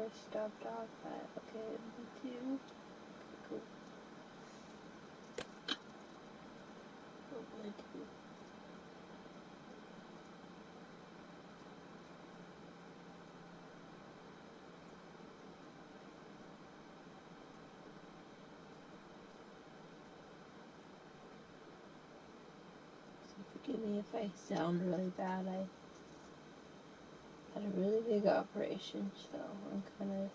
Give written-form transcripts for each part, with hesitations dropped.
I stopped off at. Okay, B2. Cool. B2. Forgive me if I sound really bad. I had a really big operation, so I'm kind of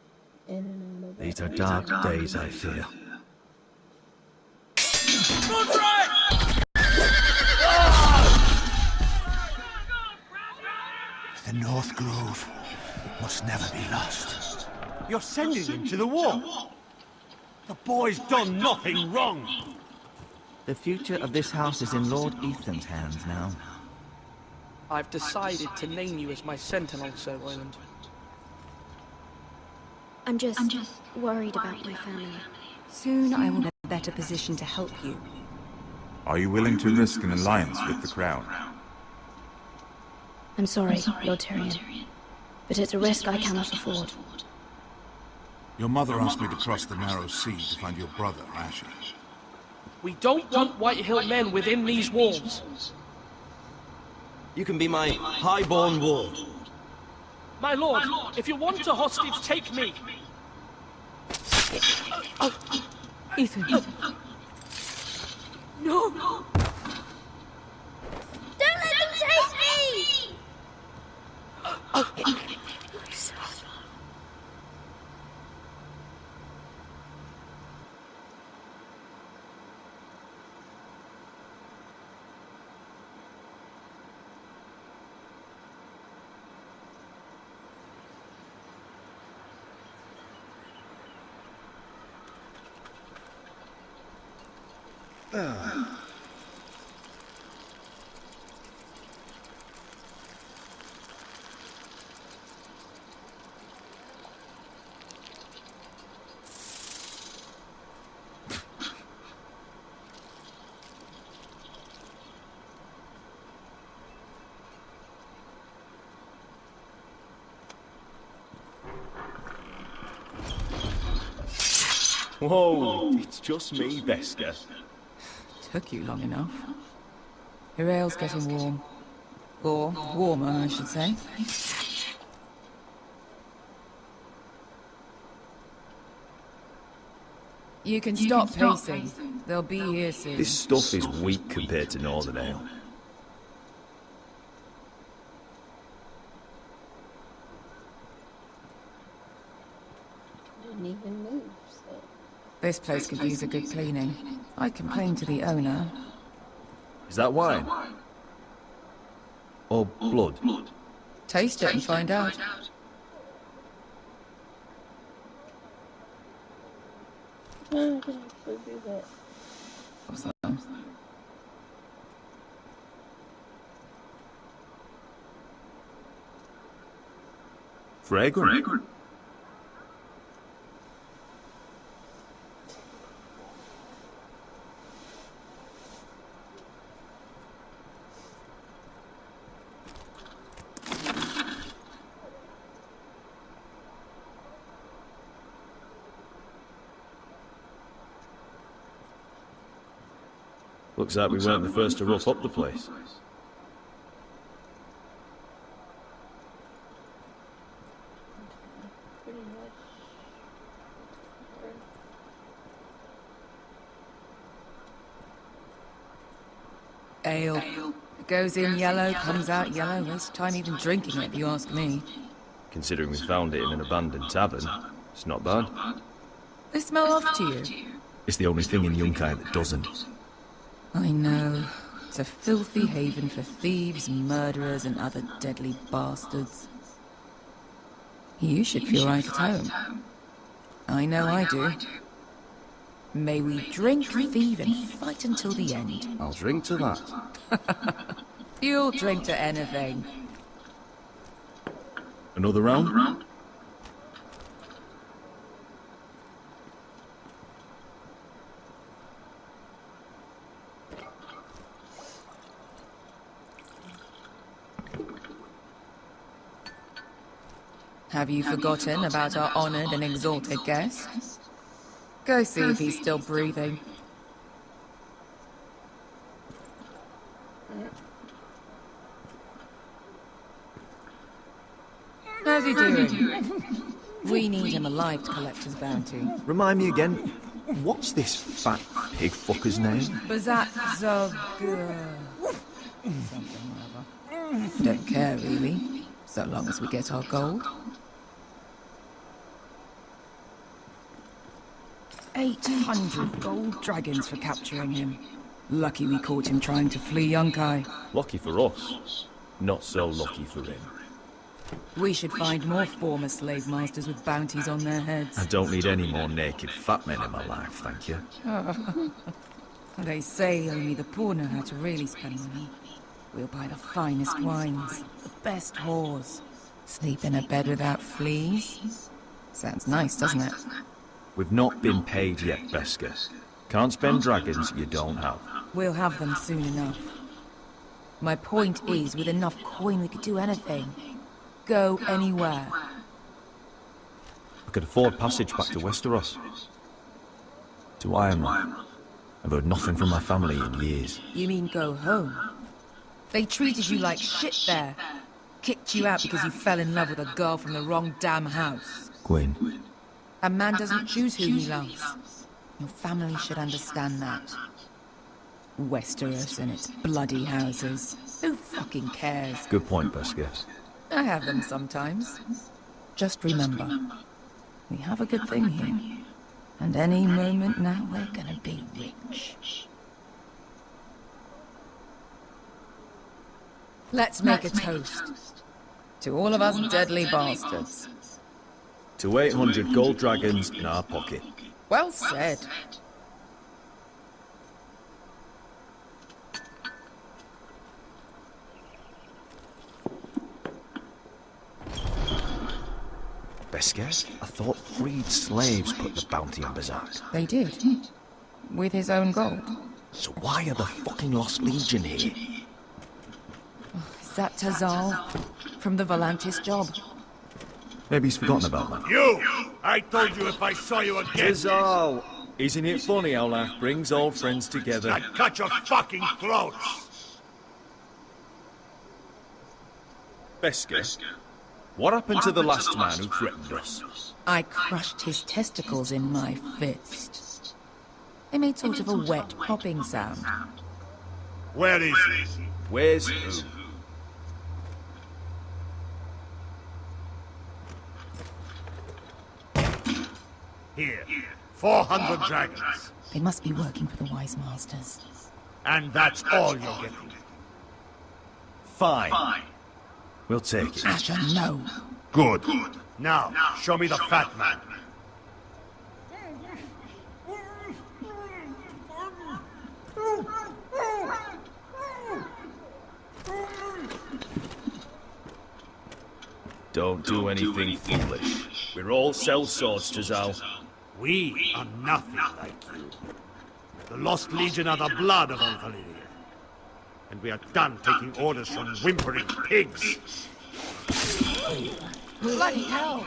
in and out of it. These are dark days, I fear. The North Grove must never be lost. You're sending him to the war? The boy's done nothing wrong! The future of this house is in Lord Ethan's hands now. I've decided to name you as my sentinel, Sir Royland. I'm just worried about my family. Soon I will be in a better position to help you. Are you willing to risk an alliance with the Crown? I'm sorry, Lord Tyrion, but it's a risk I cannot afford. Your mother asked me to cross the narrow sea to find your brother, Asher. We don't want Whitehill men within these walls. You can be my highborn ward. My lord, if you want a hostage, take me. Ethan. No! Don't let them take me! Whoa, it's just me, Beskha. Took you long enough. Your ale's getting warm. Or warmer, I should say. You can stop pacing. They'll be here soon. This stuff is weak compared to Northern Ale. Didn't even move, so. This place could use a good cleaning. I complained to the owner. Is that wine? Or blood? Taste it and find out. No, I can actually do that. What's that? Fragrant. Looks like we weren't the first to rough up the place. Pretty much. Ale. It goes in yellow, comes out yellow. Waste time even drinking it, if you ask me. Considering we found it in an abandoned tavern, it's not bad. They smell off to you. It's the only thing in Yunkai that doesn't. I know. It's a filthy haven for thieves, murderers, and other deadly bastards. You should feel right at home. I know I do. May we drink, thieve, and fight until the end. I'll drink to that. You'll drink to anything. Another round? Have you forgotten about our honored and exalted guest? Go see if he's still breathing. How's he doing? We need him alive to collect his bounty. Remind me again, what's this fat pig fucker's name? Bazak Zog... something or other. Don't care, really. So long as we get our gold. 800 gold dragons for capturing him. Lucky we caught him trying to flee Yunkai. Lucky for us. Not so lucky for him. We should find more former slave masters with bounties on their heads. I don't need any more naked fat men in my life, thank you. They say only the poor know how to really spend money. We'll buy the finest wines, the best whores. Sleep in a bed without fleas. Sounds nice, doesn't it? We've not been paid yet, Beskar. Can't spend dragons you don't have. We'll have them soon enough. My point is, with enough coin we could do anything. Go anywhere. I could afford passage back to Westeros. To Ironman. I've heard nothing from my family in years. You mean go home? They treated you like shit there. Kicked you out because you fell in love with a girl from the wrong damn house. Gwyn. A man doesn't choose who he loves. Your family should understand that. Westeros and its bloody houses. Who fucking cares? Good point, Beskar. I have them sometimes. Just remember, we have a good thing here. And any moment now, we're gonna be rich. Let's make a toast. To all of us deadly bastards. To 800 gold dragons in our pocket. Well said. Beskar? I thought freed slaves put the bounty on Bazak. They did. With his own gold. So why are the fucking Lost Legion here? Is that Tazal? From the Volantis job? Maybe he's forgotten about that. You! I told you if I saw you again... Tizal! Isn't it funny how life brings old friends together? I'd cut your fucking throats! Beskar, what happened to the last man who threatened us? I crushed his testicles in my fist. They made sort of a wet popping sound. Where is he? Where's who? Here. 400 dragons. They must be working for the Wise Masters. And that's all you're getting. Fine. We'll take it. Asher, no. Good. Now, show me the fat man. Don't do anything foolish. We're all sellswords, Tazal. We are nothing like you. The Lost Legion are the blood of Old Valyria. And we are done taking orders from whimpering pigs. Bloody hell!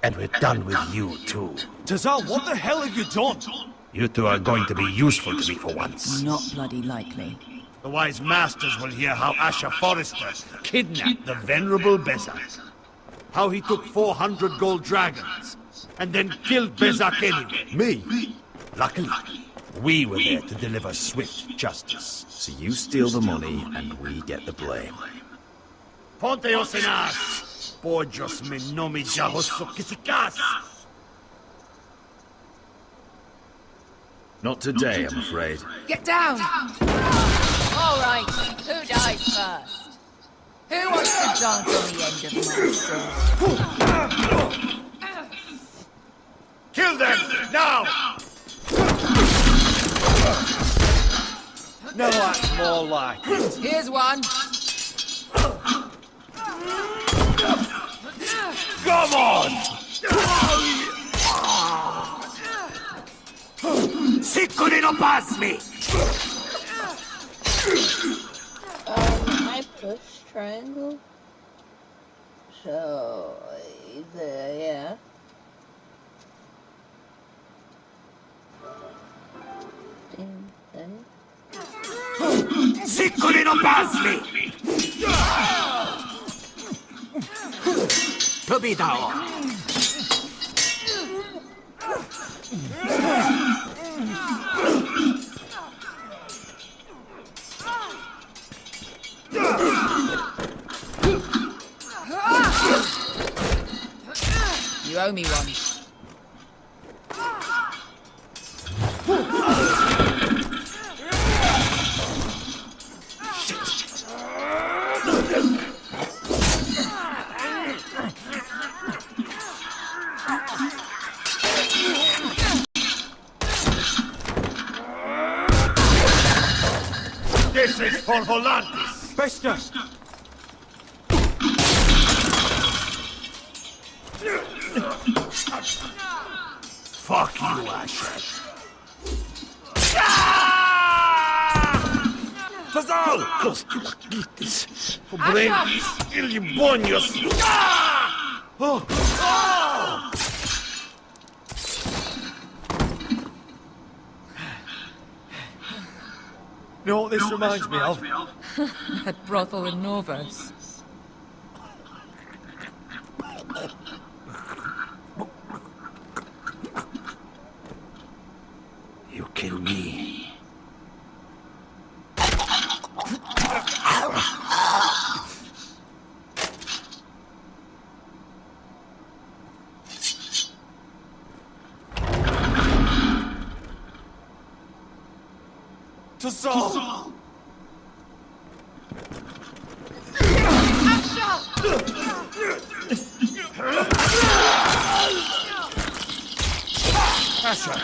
And we're done with you, too. Tazal, what the hell have you done? You two are going to be useful to me for once. Not bloody likely. The Wise Masters will hear how Asher Forrester kidnapped the venerable Bezak. How he took 400 gold dragons, and then killed Bezak anyway. Me? Luckily, we were there to deliver swift justice. So you steal the money, and we get the blame. Ponteos en as! Pojos me nomi jahoso kisikas! Not today, I'm afraid. Get down! All right, who dies first? Who wants to dance on the end of my sword? Kill them, now! No, that's more like it. Here's one. Come on! Siculi no pasmi! I push triangle. So, yeah. Then. Ziccoli non pasmi! Tobidao! You owe me one. This is for Volantis! Bester! Fuck you, Asher. Fazal! Cosquites, Pobrenis, Ilibonios. Oh! Oh! You know what this reminds me of? That brothel in Norvos. You kill me. Tazal! Asher!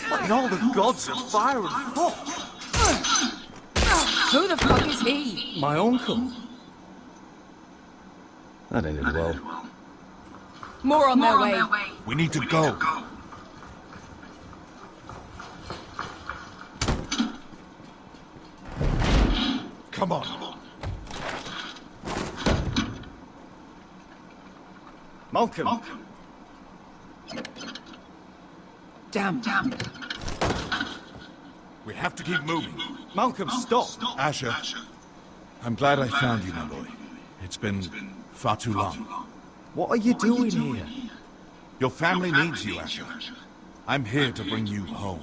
What in all the gods of fire and fuck? Who the fuck is he? My uncle. That ended well. More on their way. We need to go. Come on. Malcolm. Damn. We have to keep moving. Malcolm, stop! Asher, I'm glad I found you, my boy. It's been far too long. What are you doing here? Your family needs you, Asher. I'm here to bring you home.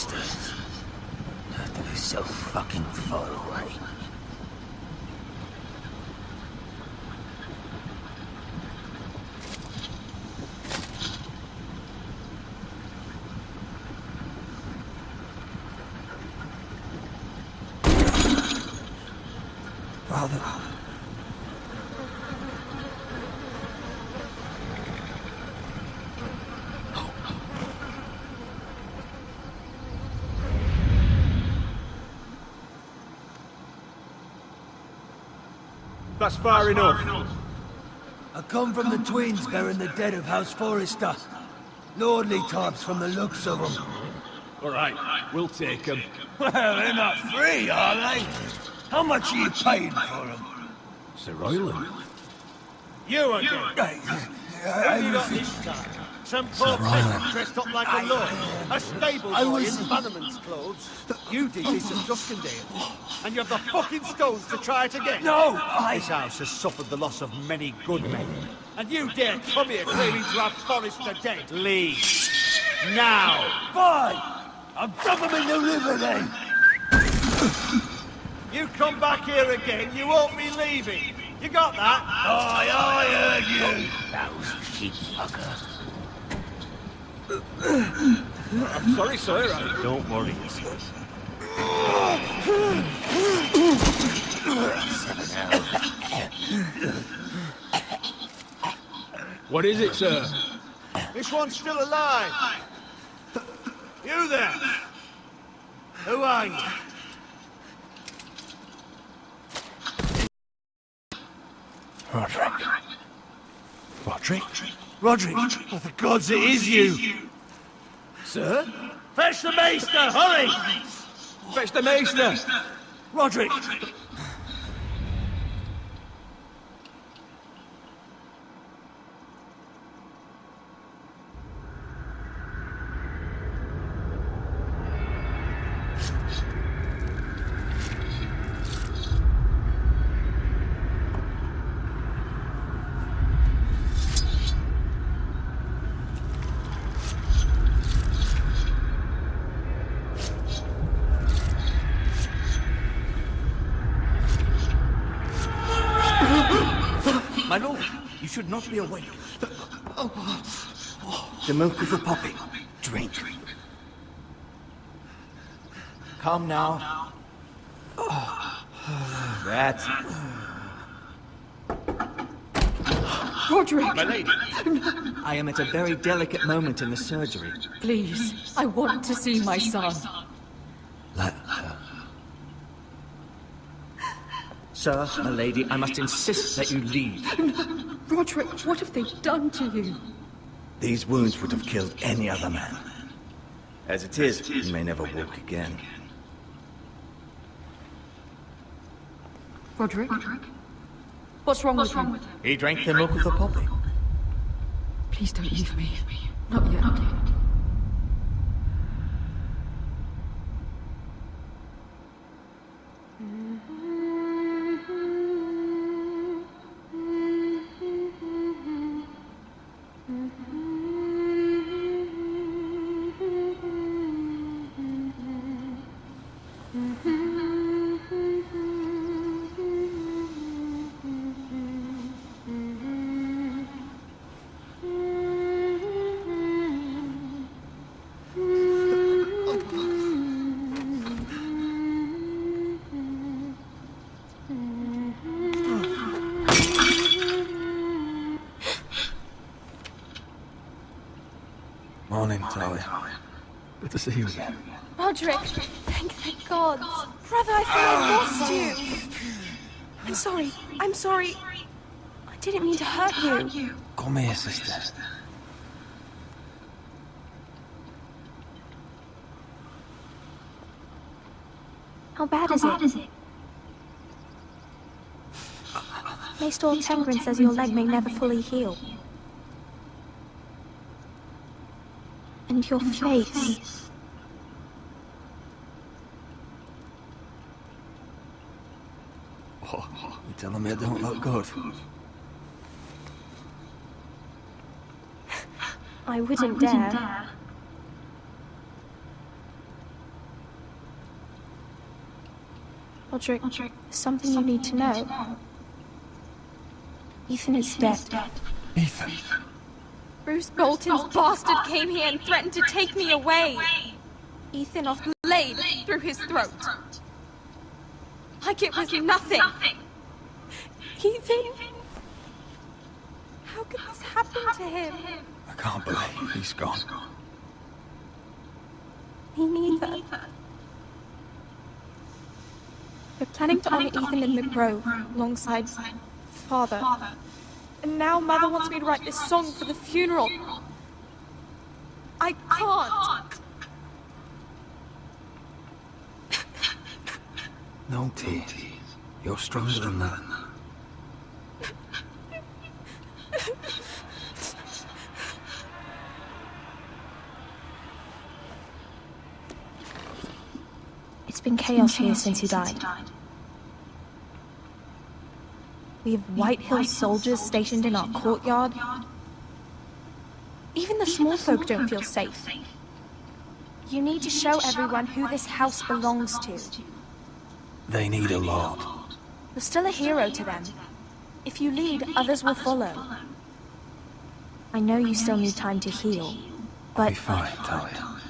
Foresters. They're so fucking far away. Father. That's far enough. I come from the twins bearing the dead of House Forrester. Lordly types from the looks of them. All right, we'll take them. Well, they're not free, are they? How much are you paying for them? Sir Royland. You again. Who have you got this time? Some poor peasant dressed up like a lord. A stable boy in Bannerman's clothes. You did this at Duskendale. And you have the fucking stones to try it again. No, This house has suffered the loss of many good men. And you dare come here claiming to have Forrester dead. Leave. Now. Fine! I'll drop them in the river then! You come back here again, you won't be leaving. You got that? Aye, I heard you! Those sheep fucker. I'm sorry, sir. Don't worry. What is it, sir? This one's still alive. You there? Who are you? Roderick. Roderick? Roderick? Oh, for God's sake, it is you! Sir? Fetch the maester, hurry! Fetch the maester! Roderick! My lord, you should not be awake. The milk of the poppy. Drink. Come now. That's Roderick! my lady. I am at a very delicate moment in the surgery. Please, I want to see my son. Let her. Sir, my lady, I must insist that you leave. Roderick, what have they done to you? These wounds would have killed any other man. As it is, he may never walk again. Roderick? What's wrong with him? He drank the milk of the poppy. Please don't leave me. Not yet. Morning, Talia. Good to see you again. Roderick, thank God. Brother, I thought I lost you. I'm sorry. I didn't mean to hurt you. Come here, sister. How bad is it? Maester Temperance says your leg may never fully heal. And your face. Oh, you telling me I don't look good? I wouldn't dare. Roderick, there's something you need to know. Ethan is dead. Ethan? Bruce Bolton's bastard came here and threatened to take me away. Ethan off blade through his throat. Like it was nothing. Ethan? How could this happen to him? I can't believe he's gone. Me neither. We're planning to honor Ethan in the grove, alongside Father. And now Mother wants me to write this song for the funeral. I can't. No tears. You're stronger than that. It's been chaos here since he died. We have White Hill soldiers stationed in our courtyard. Even the small folk don't feel safe. You need to show everyone who this house belongs to. They need a lord. You're still a hero to them. If you lead, others will follow. I know you still need time to heal, but... Be fine, Talia.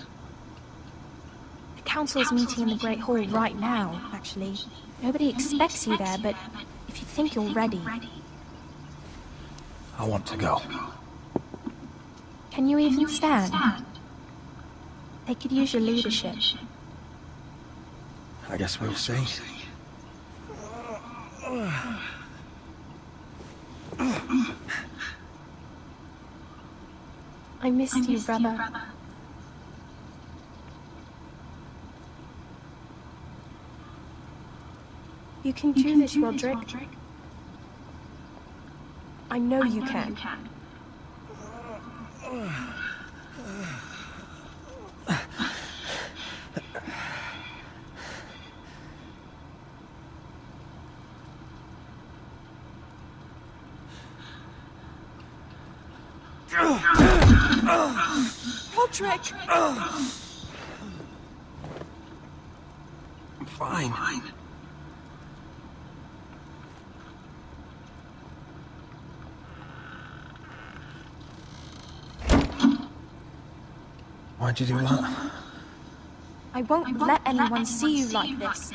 The council is meeting in the Great Hall right now, actually. Nobody expects you there, but if you think you're ready... I want to go. Can you even stand? They could use your leadership. I guess we'll see. I missed you, brother. You can do this, Roderick. I know you can. Roderick! I'm fine. Why'd you do that? I won't let anyone see you like this.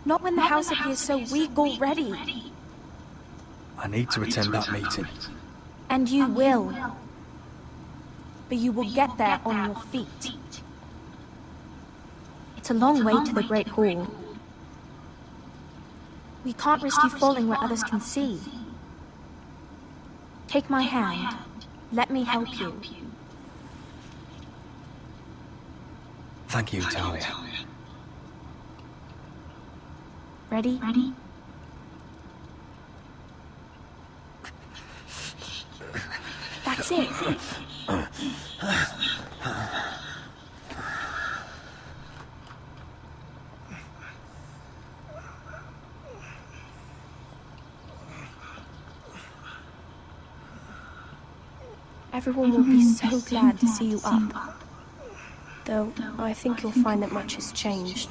Not when the house appears so weak already. I need to attend that meeting. And you will. But you will get there on your feet. It's a long way to the Great Hall. We can't risk you falling where others can see. Take my hand. Let me help you. Thank you, Talia. Ready? That's it. Everyone will be so glad to see you up. Though, I think you'll find that much has changed.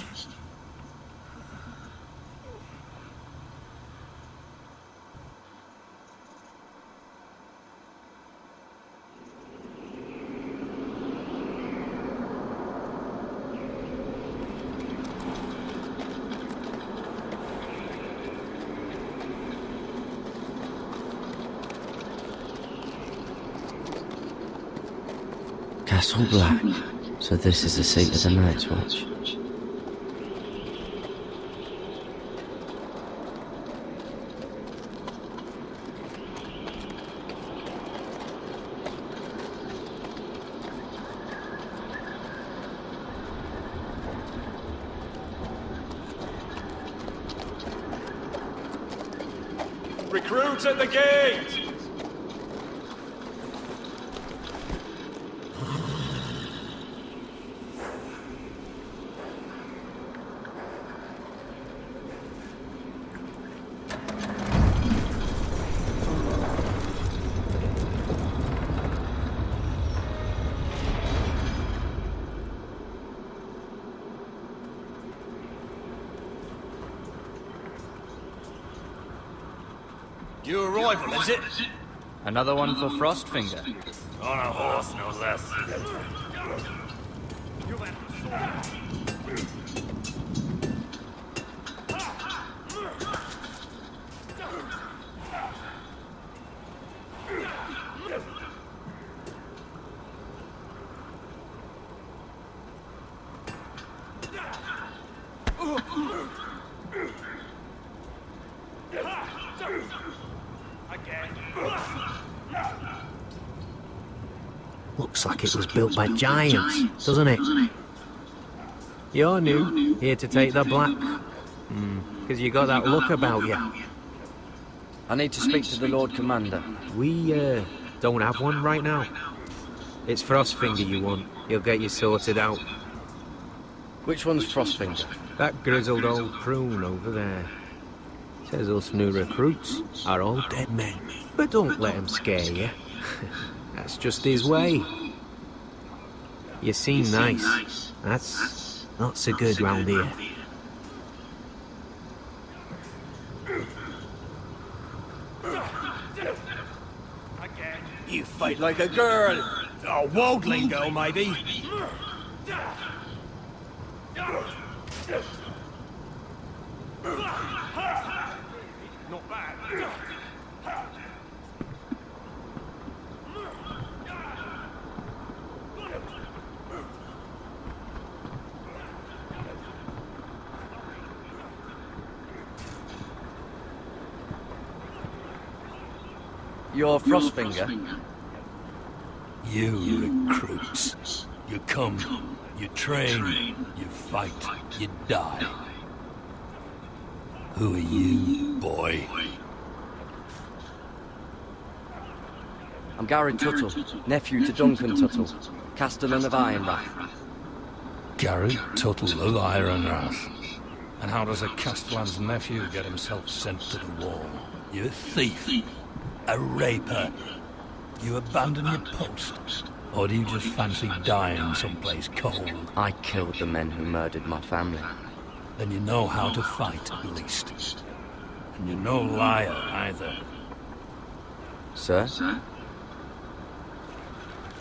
Castle Black. So this is the seat of the Night's Watch. Recruits at the gate! New arrival, is it? Another one for Frostfinger. On a horse, no less. Looks like it was built by giants, doesn't it? You're new, here to take the black. Because you got that look about you. I need to speak to the Lord Commander. We, don't have one right now. It's Frostfinger you want. He'll get you sorted out. Which one's Frostfinger? That grizzled old prune over there. Says us new recruits are all dead men. But don't let him scare you. That's just his way. You seem nice. That's not so good round here. You fight like a girl. A worldling girl, maybe. Not bad. You're Frostfinger? You recruits. You come, you train, you fight, you die. Who are you, boy? I'm Gary Tuttle, nephew to Duncan Tuttle, Castellan of Ironrath. Gary Tuttle of Ironrath. And how does a Castellan's nephew get himself sent to the wall? You a thief? A raper? You abandon your post? Or do you just fancy dying someplace cold? I killed the men who murdered my family. Then you know how to fight, at least. And you're no liar, either. Sir?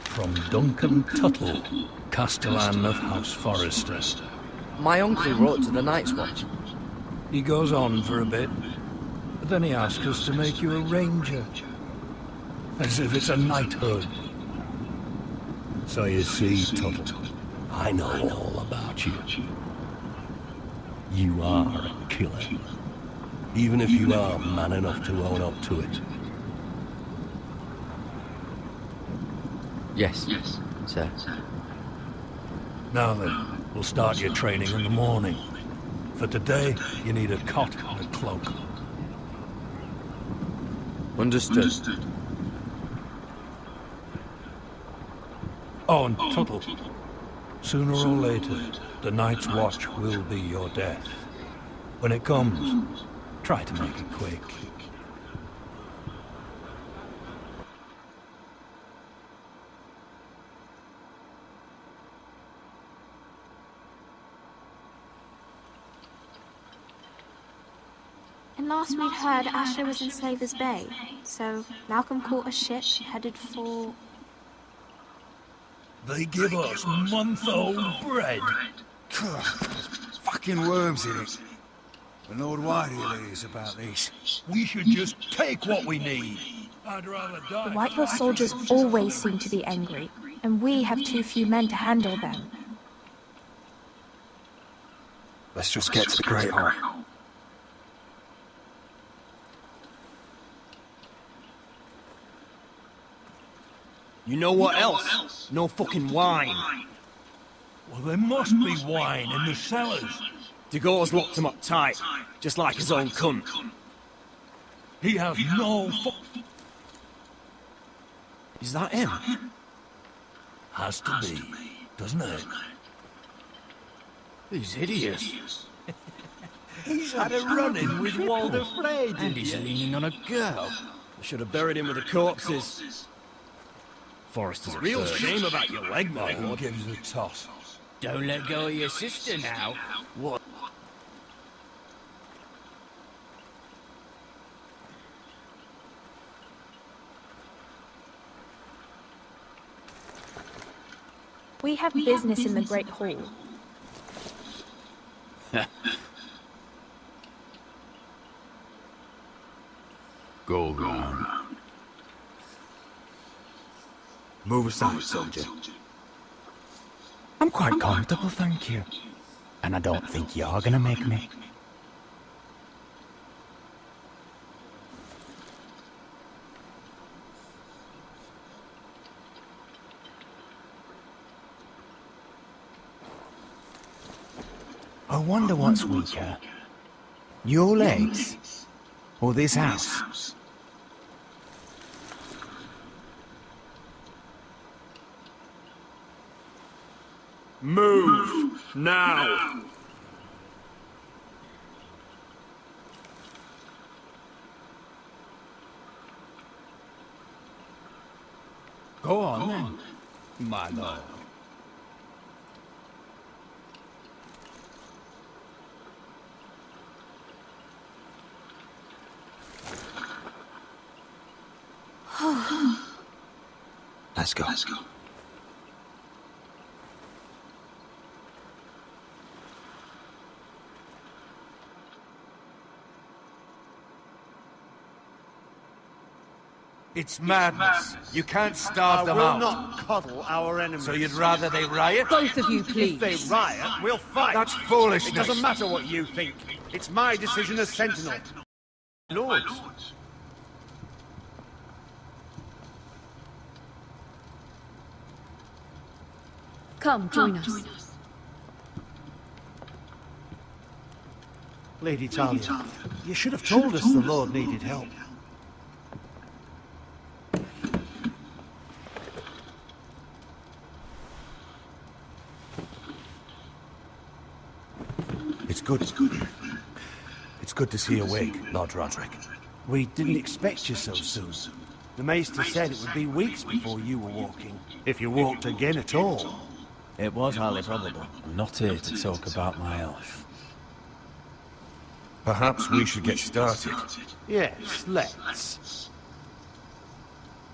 From Duncan Tuttle, Castellan of House Forrester. My uncle wrote to the Night's Watch. He goes on for a bit, but then he asks us to make you a ranger. As if it's a knighthood. So you see, Tuttle, I know all about you. You are a killer. Even if you are man enough to own up to it. Yes, sir. Now then, we'll start your training in the morning. For today, you need a cot and a cloak. Understood. Oh, and Tuttle, sooner or later, the Night's Watch will be your death. When it comes, try to make it quick. And last we'd heard, Asher was in Slaver's Bay, so Malcolm caught a ship headed for... They give us month-old bread. Fucking worms in it. And Lord Whitehall is about this. We should just take what we need. I'd rather die. The Whitehall soldiers always seem to be angry, and we have too few men to handle them. Let's just get to the Great Hall. You know what else? No fucking wine. Well, there must be wine in the cellars. Degor's locked him up tight, just like his own cunt. He has no Is that him? Has to be, doesn't it? He's hideous. He's had a run-in with Walder Frey, And he's leaning on a girl. I should have buried him with the corpses. Forrester's a Real bird. shame about your leg, my Who lord. gives a toss? Don't let go of your sister now. What? We have business in the Great Hall. Go round. Move aside, soldier. I'm quite comfortable, thank you. And I don't think you're gonna make me. I wonder what's weaker. Your legs? Or this house? Move! Now! Go on then, my lord. Let's go. It's madness. You can't starve them out. I will not coddle our enemies. So you'd rather they riot? Both of you, please. If they riot, we'll fight. That's foolishness. It doesn't matter what you think. It's my decision as Sentinel. Lords. Come, join us. Lady Talia, you should have told us the Lord needed help. It's good. It's good to see you awake, Lord Roderick. We didn't expect you so soon. The Maester said it would be weeks before you were walking, if you walked again at all. It was highly probable. I'm not here to talk about my health. Perhaps we should get started. Yes, let's.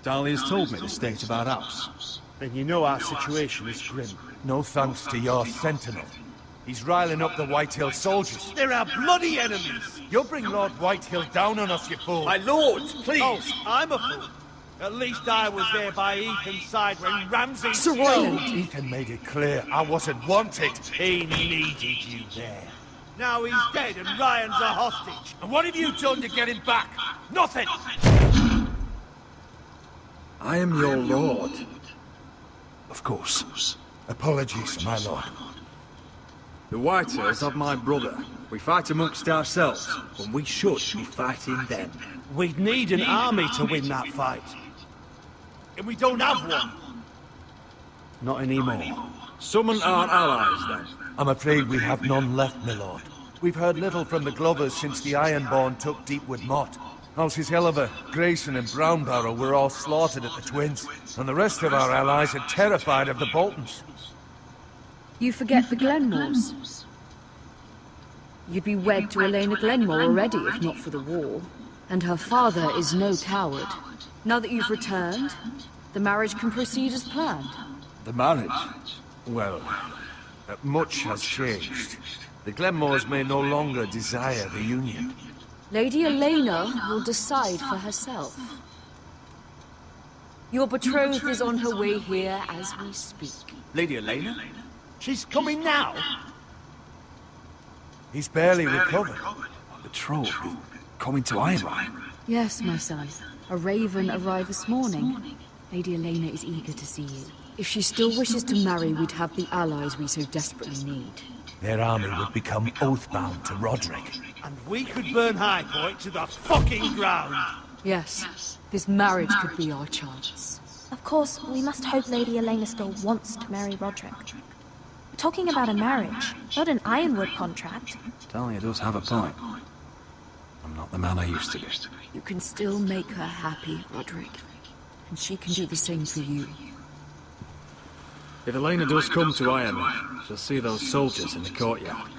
Dahlia's told me the state of our house. And you know our situation is grim. No thanks to your sentinel. He's riling up the Whitehill soldiers. They're our bloody enemies! You'll bring Lord Whitehill down on us, you fool! My lords, please! Oh, I'm a fool. At least I was there by Ethan's side when Ramsay... Sir Roland! Ethan made it clear I wasn't wanted. He needed you there. Now he's dead and Ryan's a hostage. And what have you done to get him back? Nothing! I am your lord. Of course. Apologies, my lord. The Whitehills have my brother. We fight amongst ourselves, when we should be fighting them. We'd need an army to win that fight. And we don't have one. Not anymore. Summon our allies, then. I'm afraid we have none left, my lord. We've heard little from the Glovers since the Ironborn took Deepwood Motte. Houses Helliver, Grayson and Brownbarrow were all slaughtered at the Twins, and the rest of our allies are terrified of the Boltons. You forget the Glenmores. You'd be wed to Elena Glenmore already, if not for the war. And her father is no coward. Now that you've returned, the marriage can proceed as planned. The marriage? Well, much has changed. The Glenmores may no longer desire the union. Lady Elena will decide for herself. Your betrothed is on her way here as we speak. Lady Elena? She's coming now? He's barely recovered. Betrothed? Coming to Ironrath? Yes, my son. A raven arrived this morning. Lady Elena is eager to see you. If she still wishes to marry, we'd have the allies we so desperately need. Their army would become oath-bound to Roderick. And we could burn High Point to the fucking ground! Yes, this marriage could be our chance. Of course, we must hope Lady Elena still wants to marry Roderick. We're talking about a marriage, not an Ironwood contract. Talia does have a point. I'm not the man I used to be. You can still make her happy, Roderick. And she can do the same for you. If Elena does come to Ironrath, she'll see those soldiers in the courtyard.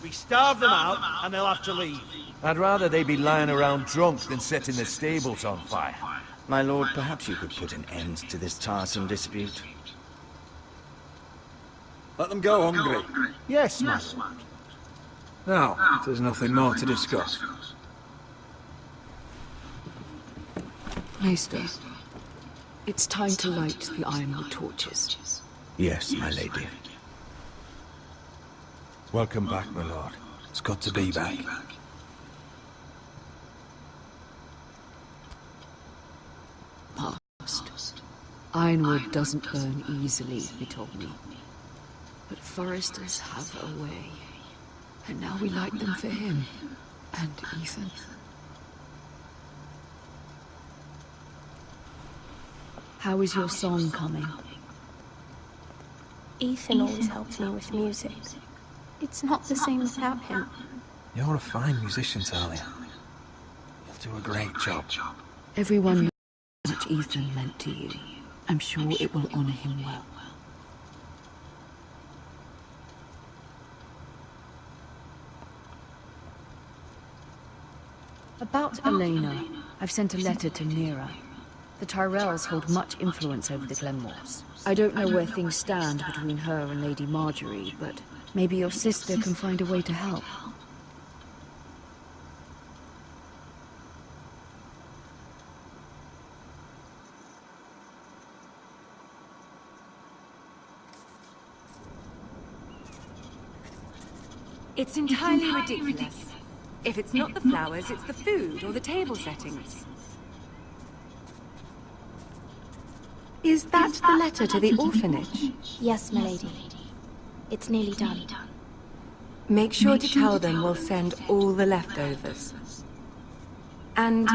We starve them out, and they'll have to leave. I'd rather they be lying around drunk than setting the stables on fire. My lord, perhaps you could put an end to this tiresome dispute. Let them go hungry. Yes, my lord. Now, if there's nothing more to discuss. Maester, it's time to light the ironwood torches. Yes, my lady. Welcome back, my lord. It's good to be back. Past. Ironwood doesn't burn easily, he told me. But foresters have a way. And now we light them for him. And Ethan. How is your song coming? Ethan always helps me with music. It's not the same without him. You're a fine musician, Talia. You'll do a great job. Everyone knows how much Ethan meant to you. I'm sure it will honor him well. About Elena, I've sent a letter to Mira. The Tyrells hold much influence over the Glenmores. I don't know where things stand between her and Lady Marjorie, but maybe your sister can find a way to help. It's entirely ridiculous. If it's not the flowers, it's the food or the table settings. Is that the letter to the orphanage? Yes, my lady. It's nearly done. Make sure to tell them we'll send all the leftovers. And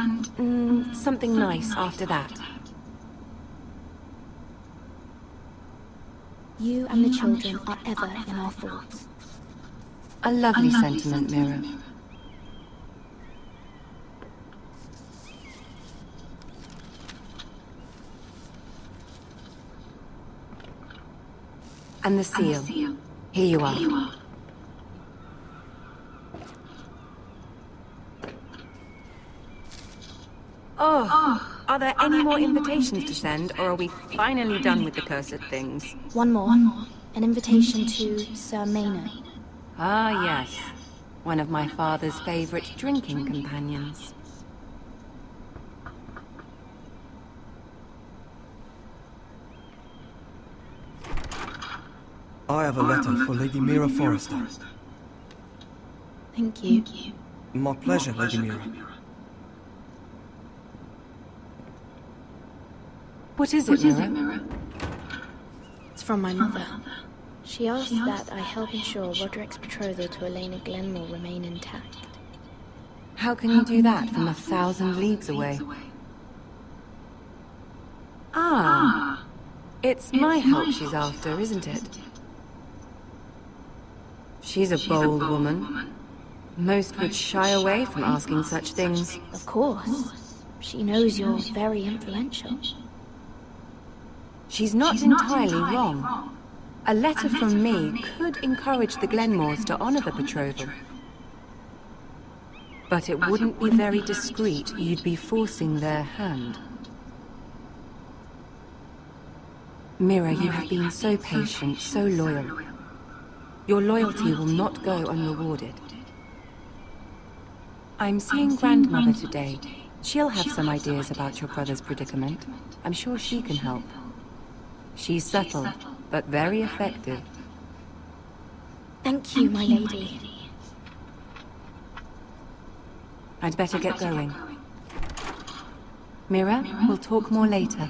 something nice after that. You and the children are ever in our thoughts. A lovely sentiment, Mira. And the seal. Here you are. Oh, are there any more invitations to send, or are we finally done with the cursed things? One more. An invitation to Sir Maynard. Ah, yes. One of my father's favorite drinking companions. I have a letter for Lady Mira Forrester. Thank you. My pleasure, Lady Mira. What is it, Mira? It's from my mother. She asked that I help ensure Roderick's betrothal to Elena Glenmore remain intact. How can you do that from 1,000 leagues away? Ah, it's my help she's after, isn't it? She's a bold woman. Most would shy away from asking such things. Of course. She knows you're very influential. She's not entirely wrong. A letter from me could encourage the Glenmores to honor the betrothal. But it wouldn't be very discreet. You'd be forcing their hand. Mira, you have been so patient, so loyal. Your loyalty will not go unrewarded. I'm seeing Grandmother today. She'll have some ideas about your brother's predicament. I'm sure she can help. She's subtle, but very effective. Thank you, my lady. I'd better get going. Mira, we'll talk more later.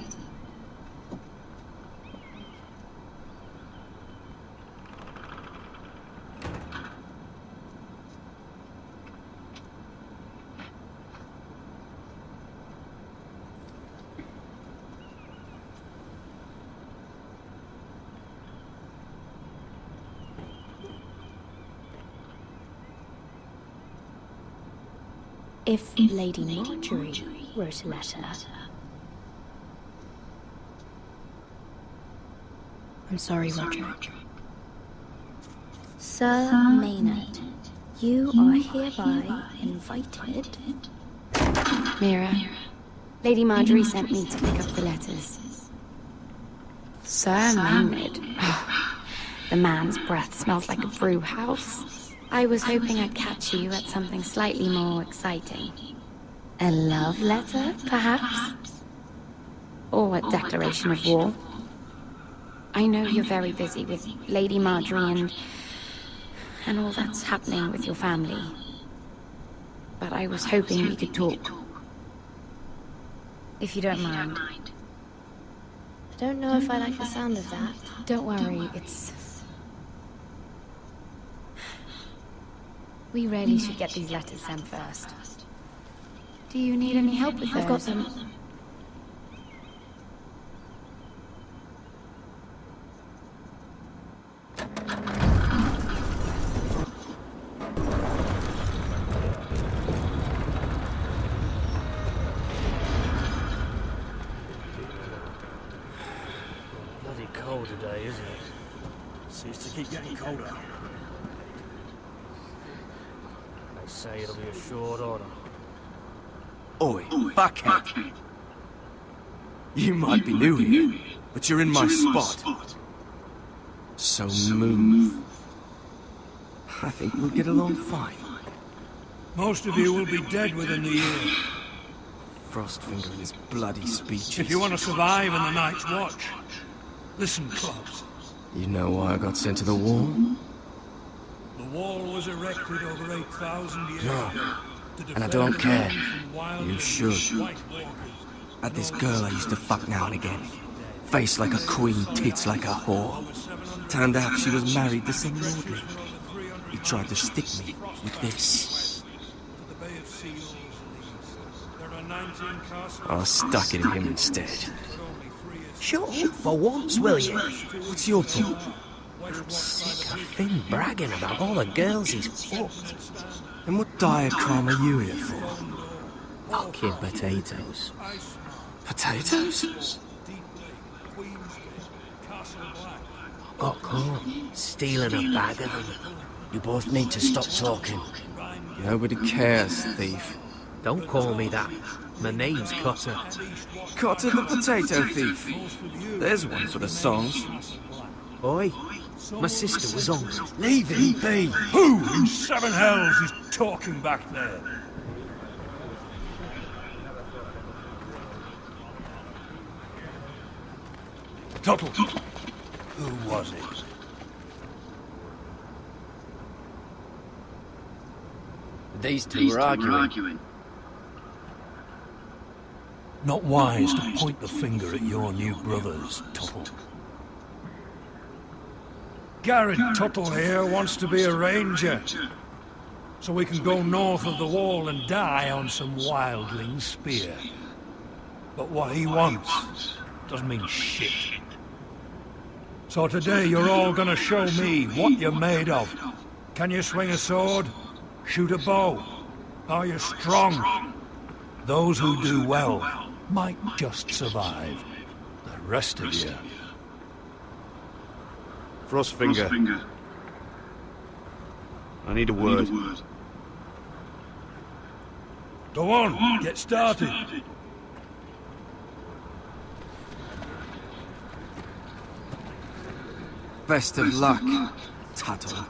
If Lady Marjorie wrote a letter... I'm sorry, Roderick. Sir Maynard, you are hereby invited... Mira, Lady Marjorie sent me to pick up the letters. Sir Maynard... The man's breath smells like a brew house. I was hoping I'd catch you at something slightly more exciting. A love letter, perhaps? Or a declaration of war? I know you're very busy with Lady Marjorie and all that's happening with your family. But I was hoping we could talk. If you don't mind. I don't know if I like the sound of that. Don't worry, it's... We really should get these letters sent first. Do you need any help with those? I've got them. Bloody cold today, isn't it? Seems to keep getting colder. They say it'll be a short order. Oi, fuckhead. You might be new here, but you're in my spot. So move. I think we'll get along fine. Most of you will be dead within the year. Frostfinger and his bloody speeches. If you want to survive in the Night's Watch, listen close. You know why I got sent to the wall? The wall was erected over 8,000 years No. ago. And I don't care. You should. Had this girl I used to fuck now and again. Face like a queen, tits like a whore. Turned out she was married to some lordly. He tried to stick me with this. I stuck it in him instead. Shut up for once, will you? What's your point? I'm sick of Finn bragging about all the girls he's fucked. And what diagram are you here for? Fucking potatoes. Potatoes? Got caught stealing a bag of them. You both need to stop talking. Nobody cares, thief. Don't call me that. My name's Cotter. Cotter the potato thief. There's one for the songs. Oi, my sister was on. Leave him be! Who in seven hells is talking back there? Tuttle. Who was it? These two were arguing. Not wise to point the finger at your new brothers, Tuttle. Garrett Tuttle here wants to be a ranger, so we can go north of the wall and die on some wildling spear. But what he wants doesn't mean shit. So today you're all gonna show me what you're made of. Can you swing a sword? Shoot a bow? Are you strong? Those who do well might just survive. The rest of you... Frostfinger. I need a word. Go on, get started. Best of luck, Tuttle.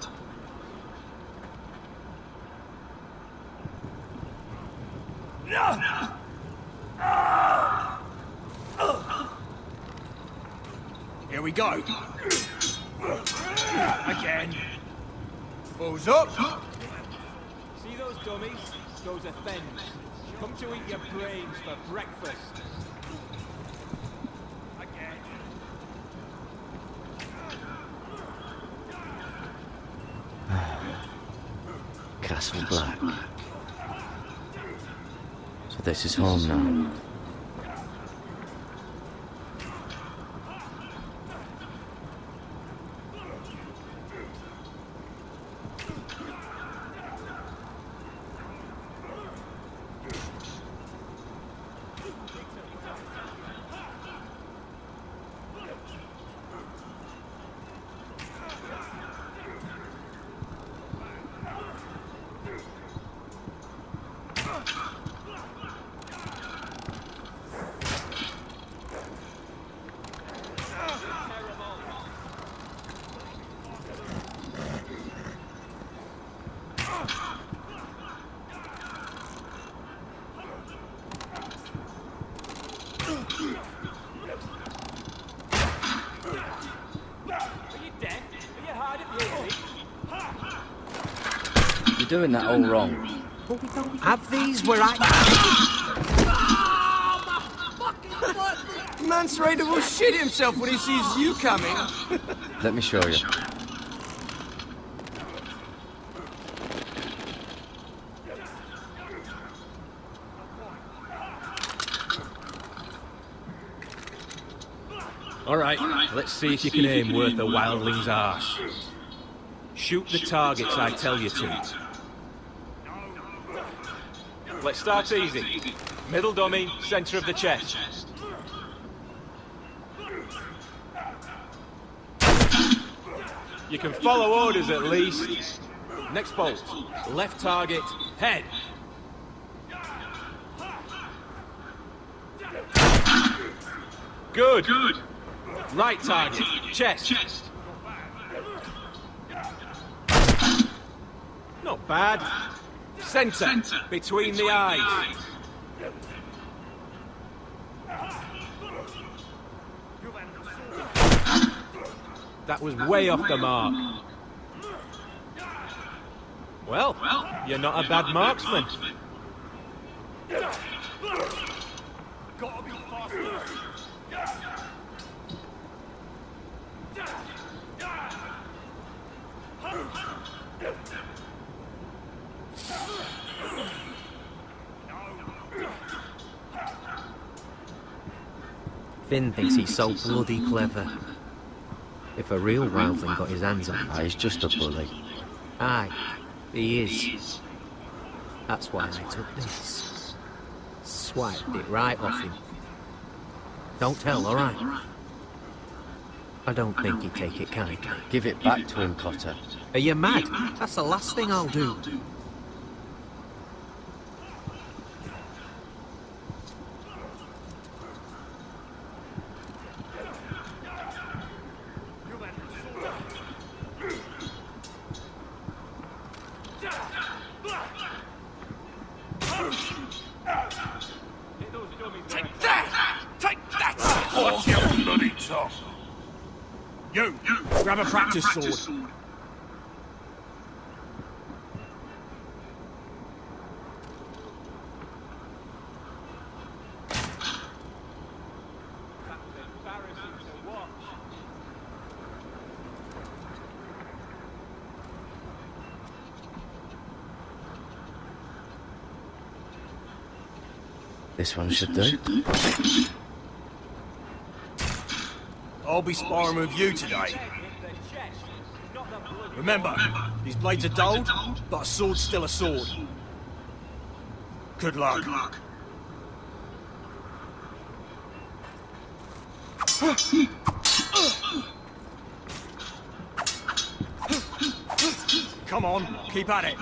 Here we go. Again. Balls up. See those dummies? Those are Fens. Come to eat your brains for breakfast. Again. Castle Black. So this is home now. You're doing that all wrong. Have these where I... Mance Raider will shit himself when he sees you coming. Let me show you. Alright, let's see if you can aim worth a wildling's arse. Shoot the targets I tell you to. Let's start easy. Middle dummy, centre of the chest. You can follow orders at least. Next bolt. Left target, head. Good. Right target, chest. Not bad. Centre, between the eyes. That was way off the mark. Well, you're not a bad marksman. Finn thinks he's so bloody clever. If a real wildling got his hands on him... He's just a bully. Aye, he is. That's why I took this. Swiped it right off him. Don't tell, alright? I don't think he'd take it kindly. Give it back to him, Cotter. Are you mad? That's the last thing I'll do. Grab a practice sword. This one should do. I'll be sparring with you today. Remember, these blades are dulled, but a sword's still a sword. Good luck. Come on, keep at it.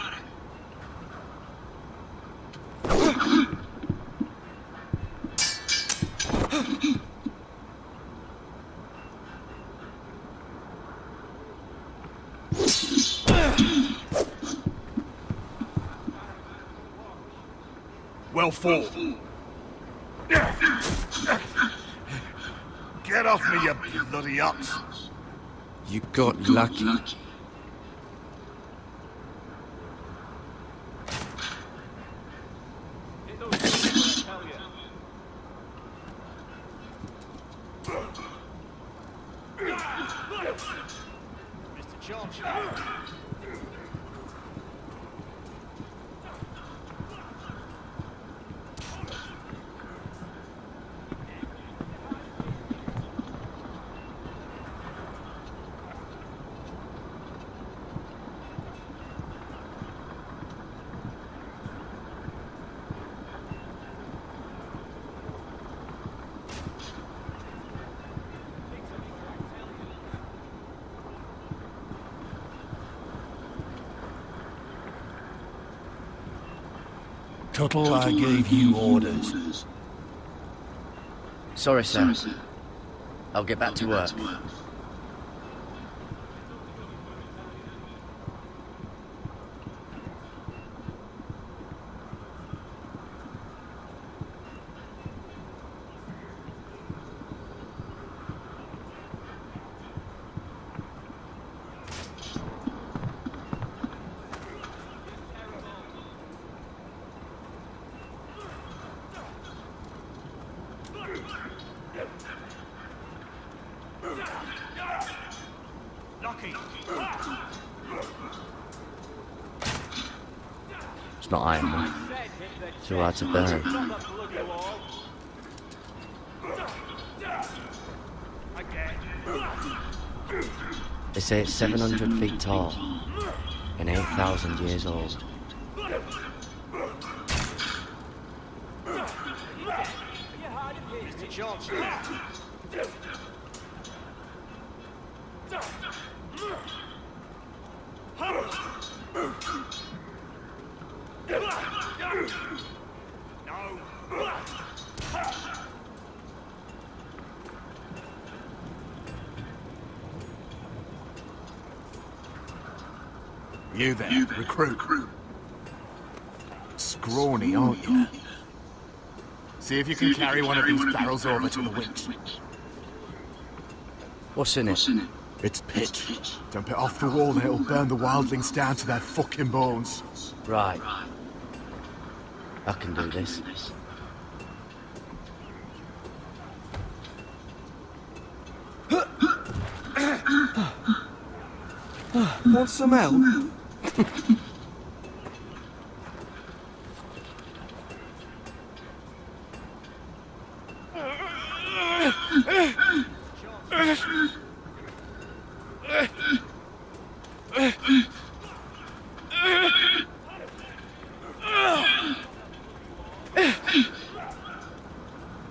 Well fought. Get off me, you bloody ox. You got lucky. Tuttle, I gave you orders. Sorry, sir. I'll get back to work. It's not iron, man. It's too hard to burn. They say it's 700 feet tall and 8,000 years old. You there, recruit. Scrawny, aren't you? See if you can carry one of these barrels over to the winch. What's in it? It's pitch. Dump it off the wall and it'll burn the wildlings down to their fucking bones. Right. I can do this. Want some help?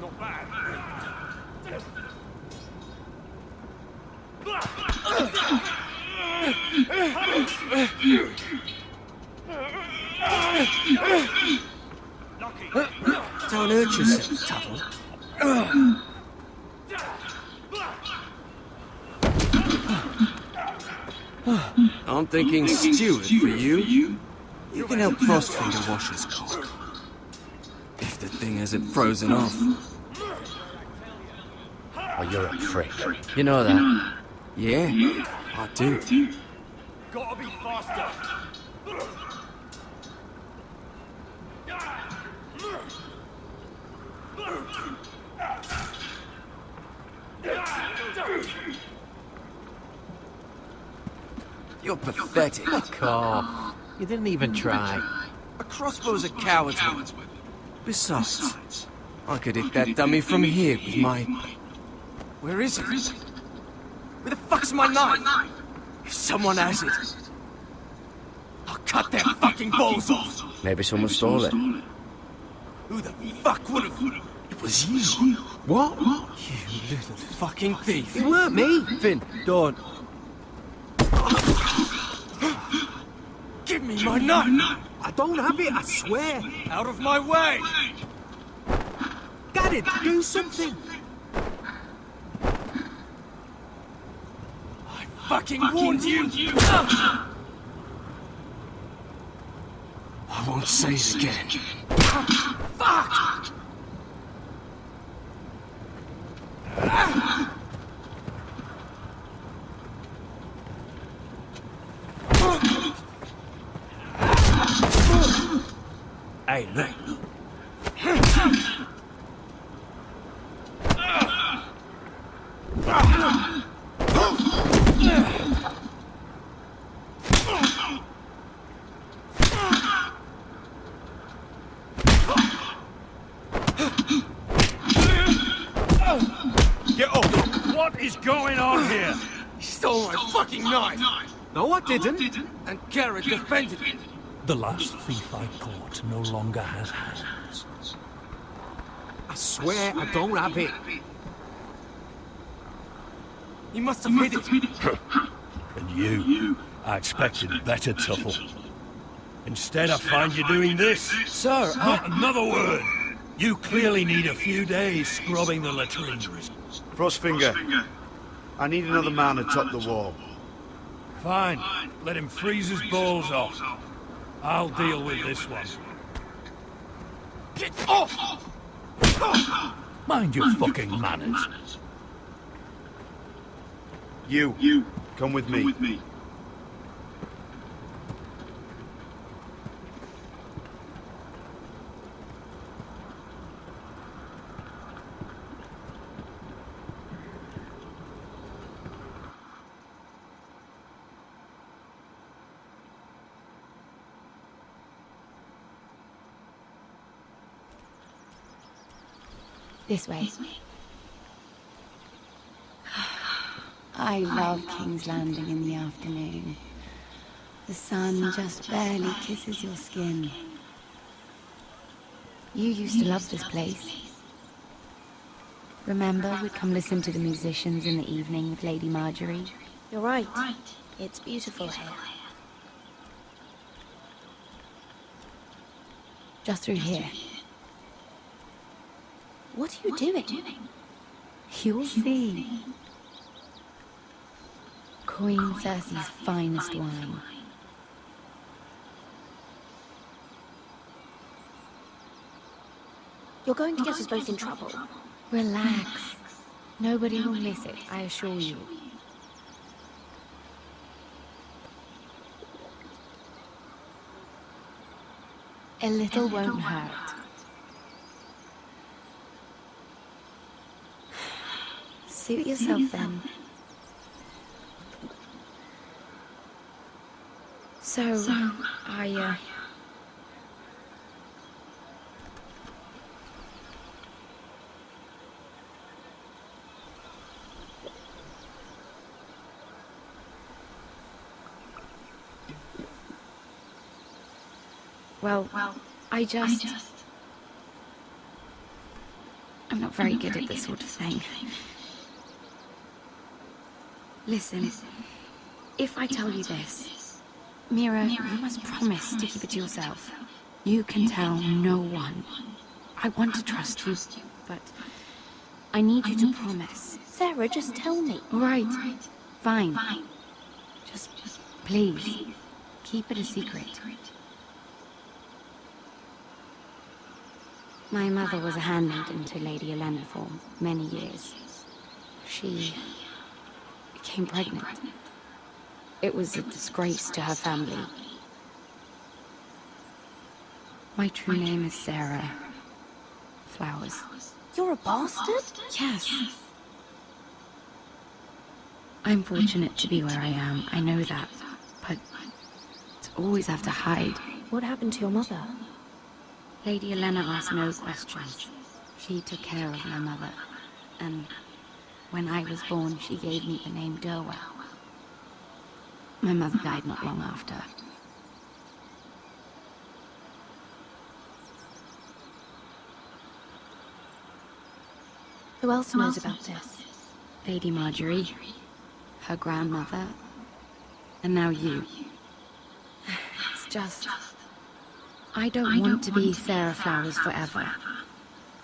Not bad. Don't hurt yourself, Tuttle. I'm thinking Stewart for you. You can help Frostfinger wash his cock. If the thing hasn't frozen off. Oh, you're a prick. You know that? Yeah, I do. Gotta be faster. You're pathetic. Fuck off. You didn't even try. A crossbow's a coward's weapon. Besides, I could hit that dummy from here with my... Where is it? Where the fuck's my knife? If someone has it, I'll cut their fucking balls off. Maybe someone stole it. Who the fuck would have... It was you. What? You little fucking thief. It weren't me. Finn, don't. Give me my knife. I don't have it, I swear. Out of my way. Get it, do something. I fucking warned you. I won't say it again. Fuck! Hey, look. Get up! What is going on here? He stole my fucking knife. No, I didn't. And Garrett defended it. The last thief I caught no longer has hands. I swear I don't have it. He must have hid it. And you, I expected better, Tuttle. Instead, I find you doing this. Sir, Not another word. You clearly need a few days scrubbing the latrines. Frostfinger, I need another man atop the wall. Fine. Let him freeze his balls off. I'll deal with this one. Get off! Mind your fucking manners. You, come with me. This way. I love King's Landing in the afternoon. The sun just barely kisses your skin. You used to love this place. Remember, we'd come listen to the musicians in the evening with Lady Marjorie? You're right. It's beautiful here. Just through here. What are you doing? You'll see. Queen Cersei's finest wine. You're going to get us both in trouble. Relax. Nobody will miss it, I assure you. A little won't hurt. Suit yourself then. So, Well, I'm not very good at this sort of thing. Listen, if I tell you this, Mira, you must promise to keep it to yourself. You can tell no one. I want to trust you, but I need you to promise. Sarah, just tell me. All right, fine. Just please, keep it a secret. My mother was a handmaiden to Lady Olenna for many years. She became pregnant. It was a disgrace to her family. My true name is Sarah Flowers. You're a bastard? Yes. I'm fortunate to be where I am, I know that. But to always have to hide. What happened to your mother? Lady Olenna asked no questions. She took care of my mother, and when I was born, she gave me the name Derwa. My mother died not long after. Who else knows about this? Lady Marjorie, her grandmother, and now you. It's just... I don't want to be Sarah Flowers forever.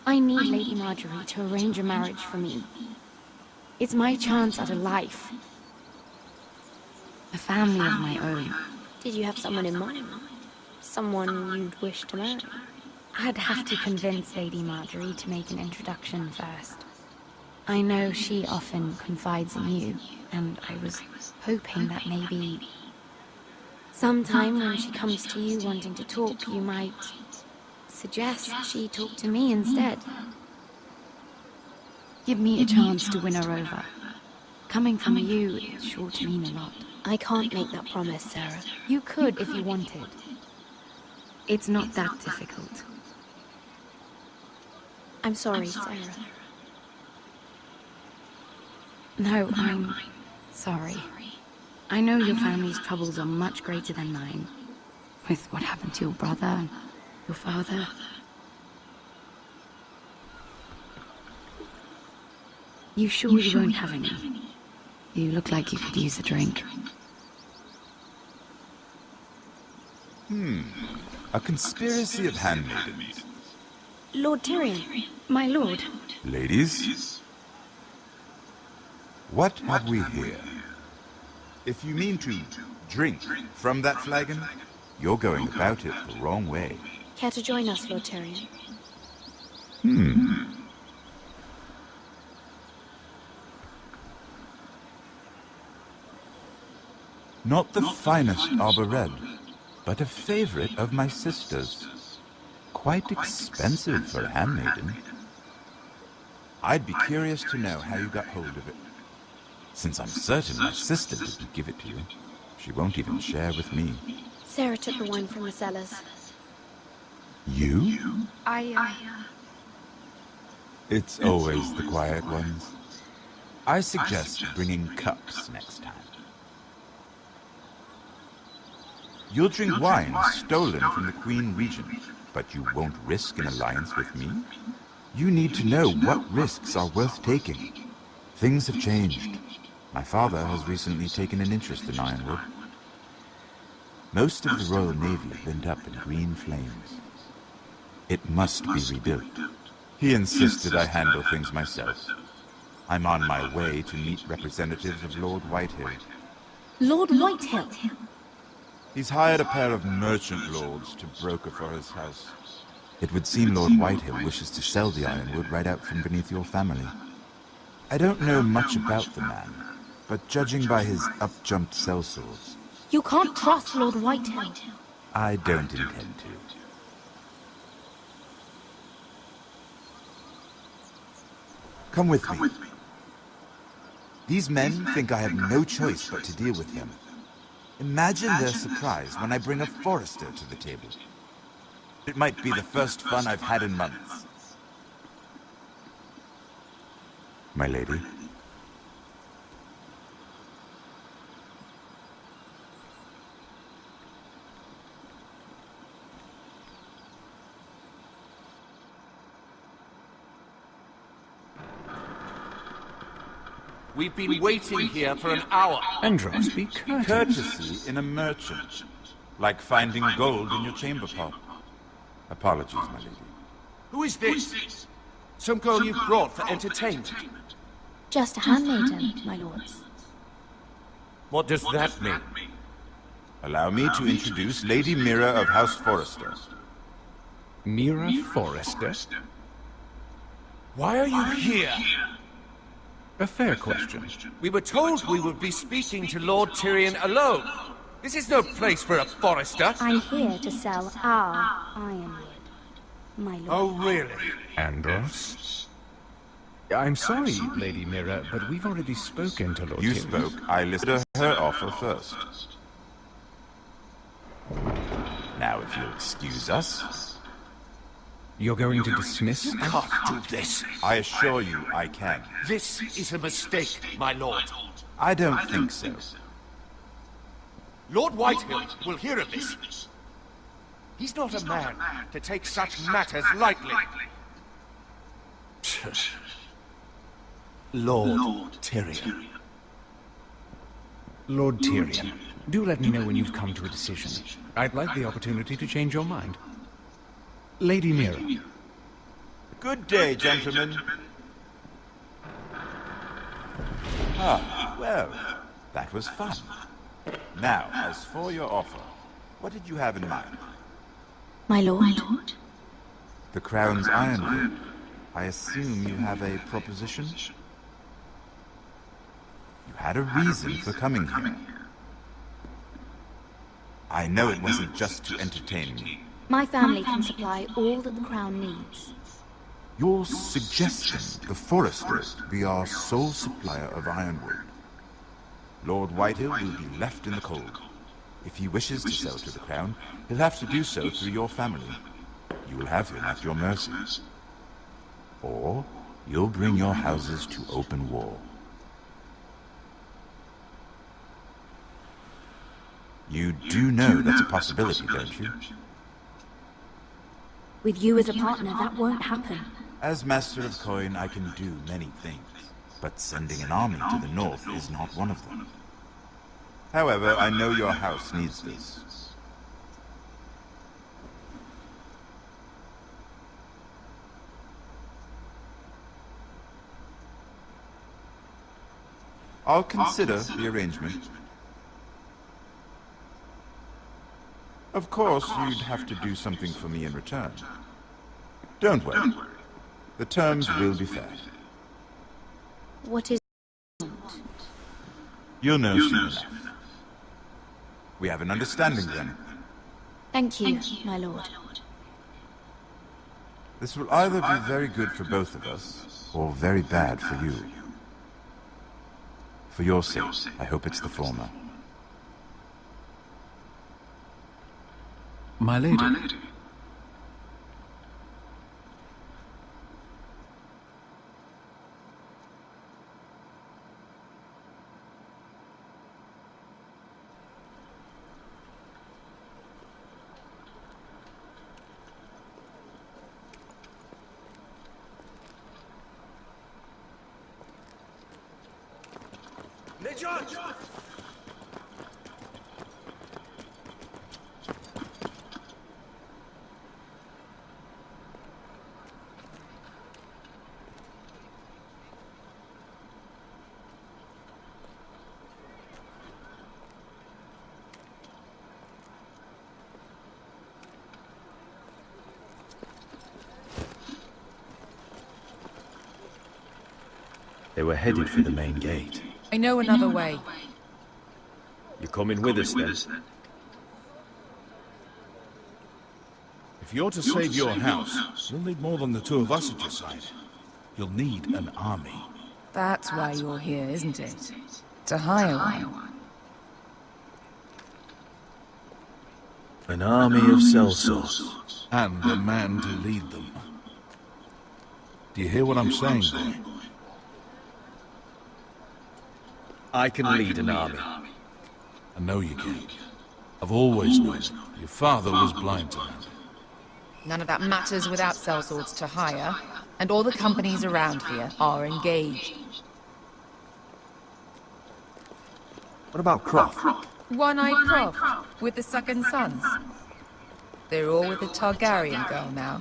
I need Lady Marjorie to arrange a marriage for me. It's my chance at a life. A family of my own. Did you have someone in mind? Someone you'd wish to marry? I'd have to convince Lady Marjorie to make an introduction first. I know she often confides in you, and I was hoping that maybe... sometime when she comes to you wanting to talk, you might suggest she talk to me instead. Give me a chance to win her over. Coming from you, it's sure to mean a lot. I can't make that promise, Sarah. You could if you wanted. It's not that difficult. I'm sorry, Sarah. No, I'm sorry. I know your family's troubles are much greater than mine. With what happened to your brother and your father. You sure you won't have any? You look like you could use a drink. A conspiracy of handmaidens. Lord Tyrion. My lord. Ladies? What have we here? If you mean to drink from that flagon, you're going about it the wrong way. Care to join us, Lord Tyrion? Not the finest arbor red, but a favorite of my sister's. Quite expensive for a handmaiden. I'd be curious to know how you got hold of it. Since I'm certain my sister didn't give it to you, she won't even share with me. Sarah took the wine from the cellars. You? It's always the quiet ones. I suggest bringing cups next time. You'll drink wine stolen from the Queen Regent, but you won't risk an alliance with me? You need to know what risks are worth taking. Things have changed. My father has recently taken an interest in Ironwood. Most of the Royal Navy went up in green flames. It must be rebuilt. He insisted I handle things myself. I'm on my way to meet representatives of Lord Whitehill. Lord Whitehill? He's hired a pair of merchant lords to broker for his house. It would seem Lord Whitehill wishes to sell the Ironwood right out from beneath your family. I don't know much about the man, but judging by his up-jumped sellswords, You can't trust Lord Whitehill. I don't intend to. Come with me. These men think I have no choice but to deal with him. Imagine their surprise when I bring a forester to the table. It might be the first fun I've had in months. My lady. We've been waiting here for an hour. Andros, be courteous. Courtesy in a merchant. Like finding gold in your chamber pot. Apologies, my lady. Who is this? Some girl you've brought for entertainment? Just a handmaiden, my lords. What does that mean? Allow me to introduce Lady Mira of House Forrester. Mira Forrester? Why are you here? A fair question. We were told we would be speaking to Lord Tyrion alone. This is no place for a forester. I'm here to sell our ironwood, my lord. Oh, really? Andros? I'm sorry, Lady Mira, but we've already spoken to Lord You Tyrion. spoke. I listened to her offer first. Now, if you'll excuse us... You're going to dismiss? Can't do this. I assure you I can. This is a mistake, my lord. I don't think so. Lord Whitehill will hear of this. He's not a man to take such matters lightly. Lord Tyrion. Lord Tyrion, do let me know when you've come to a decision. I'd like the opportunity to change your mind. Lady Mira. Good day, gentlemen. Ah, well, that was fun. Now, as for your offer, what did you have in mind? My lord? The Crown's Ironwood. I assume you have a proposition? You had a reason for coming here. I know it wasn't just to entertain me. My family can supply all that the Crown needs. You're suggesting the Foresters be our sole supplier of ironwood. Lord Whitehill will be left in the cold. If he wishes to sell to the Crown, he'll have to do so through your family. You will have him at your mercy. Or you'll bring your houses to open war. You do know that's a possibility, don't you? With you as a partner, that won't happen. As Master of Coin, I can do many things, but sending an army to the north is not one of them. However, I know your house needs this. I'll consider the arrangement. Of course, you'd have to do something for me in return. Don't worry. The terms will be fair. What is... You'll know soon enough. We have an understanding then. Thank you, my lord. This will either be very good for both of us, or very bad for you. For your sake, I hope it's the former. My lady. Regent! They were headed for the main gate. I know another way. You coming with us then? If you're to save your house, you'll need more than the two of us at your side. You'll need an army. That's why you're here, isn't it? To hire one. An army of sellswords. And a man to lead them. Do you hear what I'm saying, boy? I can lead an army. I know you can. I've always known it. Your father was blind to that. None of that matters without sellswords to hire, and all the companies around here are engaged. What about Croft? One-eyed Croft, with the second sons. They're all with the Targaryen girl now.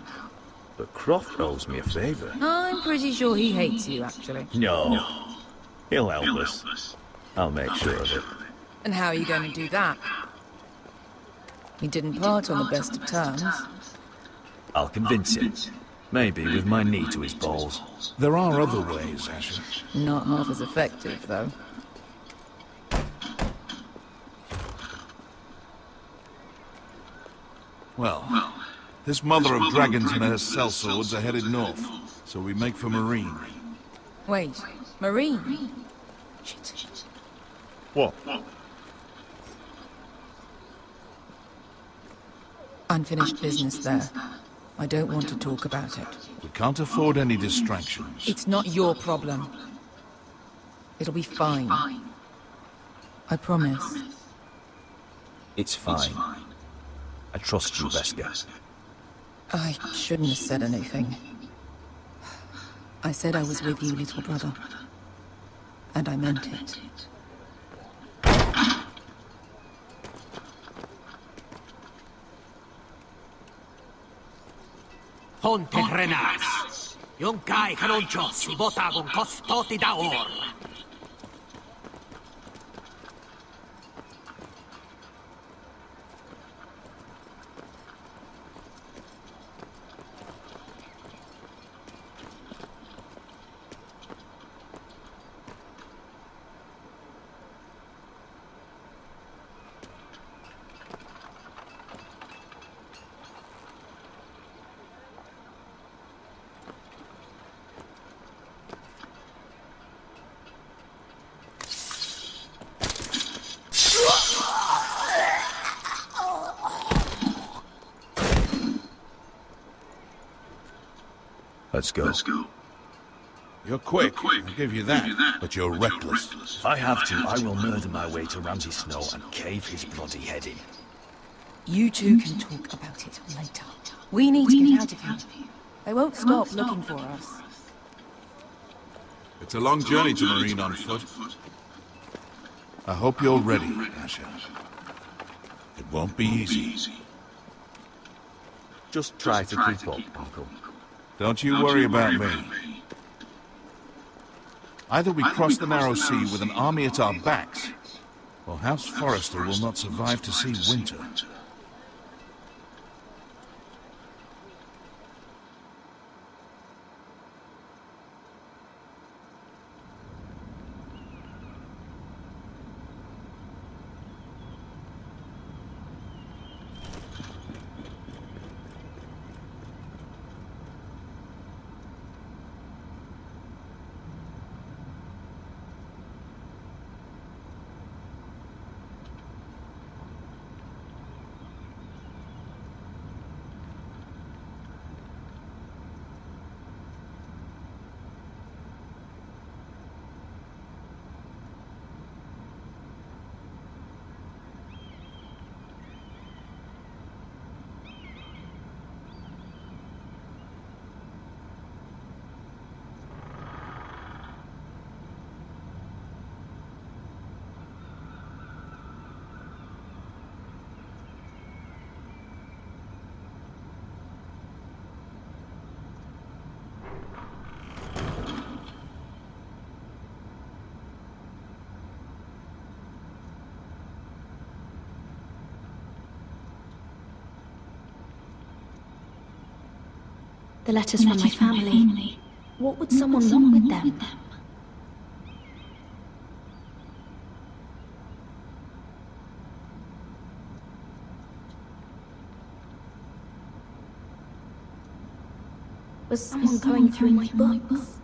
But Croft owes me a favor. I'm pretty sure he hates you, actually. No. He'll help us. I'll make sure of it. And how are you going to do that? We didn't part on the best of terms. I'll convince him. Maybe with my knee to his balls. There are other ways, Asher. Not half as effective, though. Well, this mother of dragons and her sellswords are headed north, so we make for Marine. Wait, Marine? Shit. What? Unfinished business there. I don't want to talk about it. We can't afford any distractions. It's not your problem. It'll be fine. I promise. It's fine. I trust you, Beskha. I shouldn't have said anything. I said I was with you, little brother. And I meant it. Ponte Renas. Yung kai kanoncho si botagong kostoti daor. Let's go. You're quick, I'll give you that, but you're reckless. If I have to, I will murder my way to Ramsay Snow and cave his bloody head in. You two can talk about it later. We need to get out of here. They won't stop looking for us. It's a long journey to Marine on foot. I hope you're ready, Asher. It won't be easy. Just try to keep up, Uncle. Don't you worry about me. Either we cross the narrow sea with an army at our backs, or House Forrester will not survive to see winter. The letters from my family. What would someone want with them? Was someone going through my books?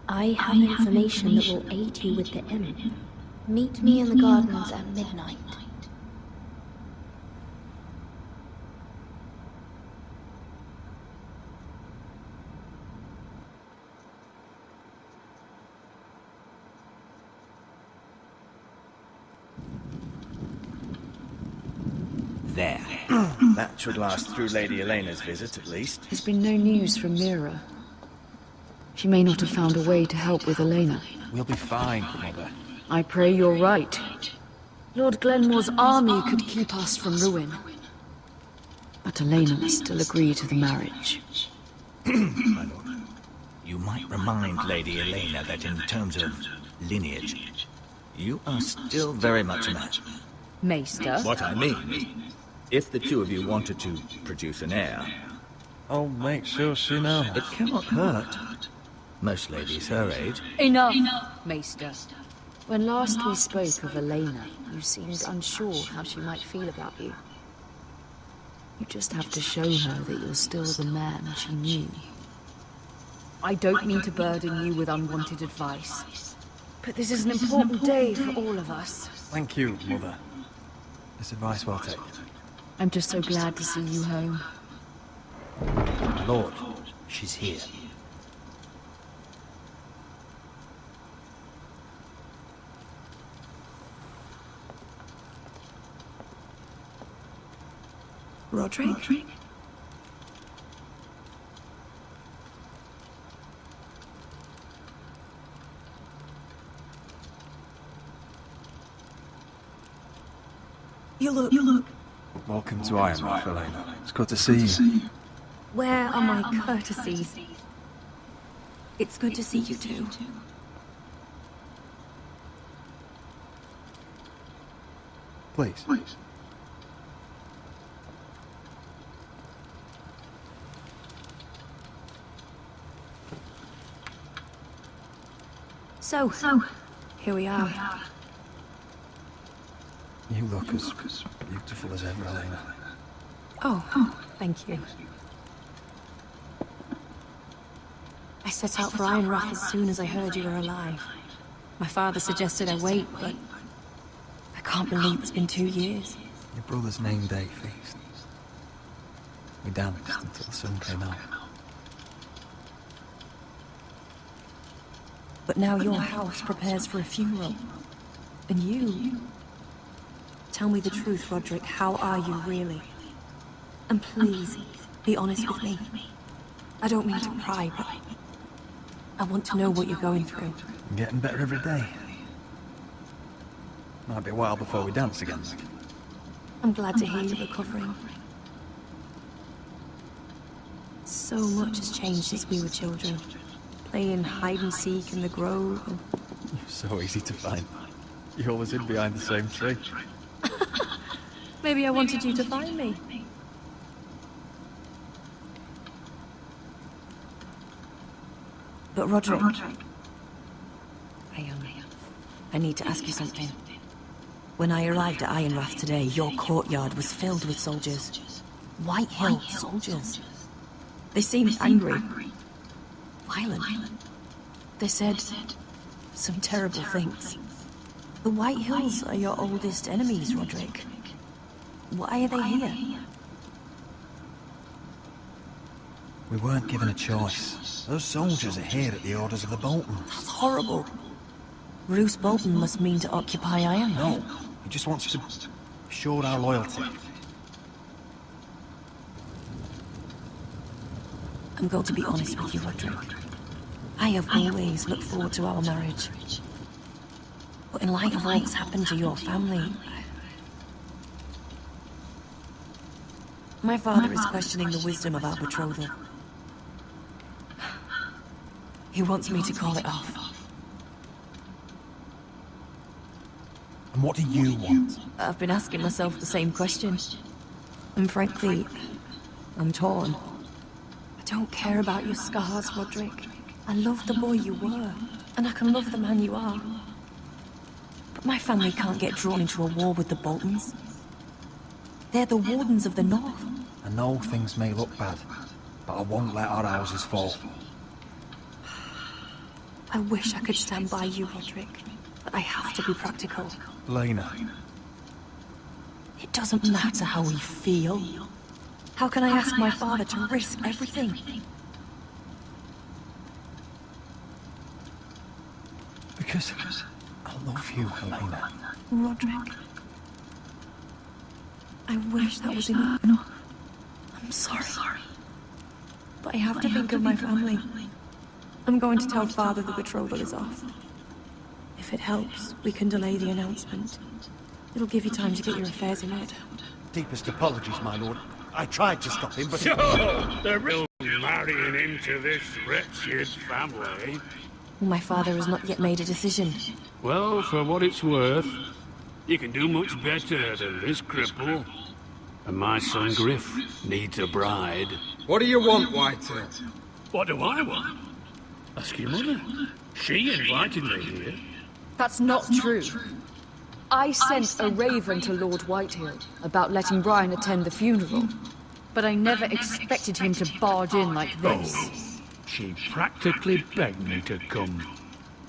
I have information that will aid you with the imp. Meet me in the gardens at midnight. There. That should last through Lady Elena's visit, at least. There's been no news from Mira. She may not have found a way to help with Elena. We'll be fine, Mother. I pray you're right. Lord Glenmore's army could keep us from ruin. But Elena must still agree to the marriage. My lord, you might remind Lady Elena that in terms of lineage, you are still very much a match. Maester? What I mean is, if the two of you wanted to produce an heir, I'll make sure she knows. It cannot hurt. Most ladies her age. Enough, Maester. When last we spoke of Elena, you seemed unsure how she might feel about you. You just have to show her that you're still the man she knew. I don't mean to burden you with unwanted advice, but this is an important day for all of us. Thank you, Mother. This advice well taken. I'm just so glad to see you home. my lord, she's here. Roderick? You look... Welcome to Ironrath, Elena. It's good to see you. Where are my courtesies? It's good to see you too. Please. So, here we are. You look as beautiful as ever, Elena. Oh, thank you. I set out for Ironrath as soon as I heard you were alive. My father suggested I wait, but I can't believe it's been 2 years. Your brother's name day feast. We danced until the sun came out. But now your house prepares for a funeral. And you... Tell me the truth, Roderick. How are you, really? And please, be honest with me. I don't mean to pry, but I want to know what you're going through. I'm getting better every day. Might be a while before we dance again. I'm glad to hear you're recovering. So much has changed since we were children. Playing hide and seek in the grove. You're so easy to find. You always hid behind the same tree. Maybe I wanted you to find me. But Roderick, I need to ask you something. When I arrived at Ironrath today, your courtyard was filled with soldiers. Whitehill soldiers. They seemed angry. Violent. They said some terrible things. The Whitehills are your oldest enemies, Roderick. Why are they here? We weren't given a choice. Those soldiers are here at the orders of the Boltons. That's horrible. Roose Bolton must mean to occupy Ironrath. No, he just wants to show our loyalty. I'm going to be honest with you, Roderick. I have always looked forward to our marriage. But in light of all that's happened to your family, My father is questioning the wisdom of our betrothal. He wants me to call it off. And what do you want? I've been asking myself the same question. And frankly, I'm torn. I don't care about your scars, Roderick. I love the boy you were, and I can love the man you are. But my family can't get drawn into a war with the Boltons. They're the Wardens of the North. I know things may look bad, but I won't let our houses fall. I wish I could stand by you, Roderick, but I have to be practical. Lena. It doesn't matter how we feel. How can I ask my father to risk everything? Because I love you, Helena. Roderick. I wish that was enough. I'm sorry. But I have to think of my family. I'm going to tell Father the betrothal is off. If it helps, we can delay the announcement. It'll give you time to get your affairs in order. Deepest apologies, my lord. I tried to stop him, but... So, they're really marrying into this wretched family? My father has not yet made a decision. Well, for what it's worth, you can do much better than this cripple. And my son Griff needs a bride. What do you want, Whitetail? What do I want? Ask your mother. She invited me here. That's not true. I sent a raven to Lord Whitehill about letting Brian attend the funeral, but I never expected him to barge in like this. Oh, she practically begged me to come.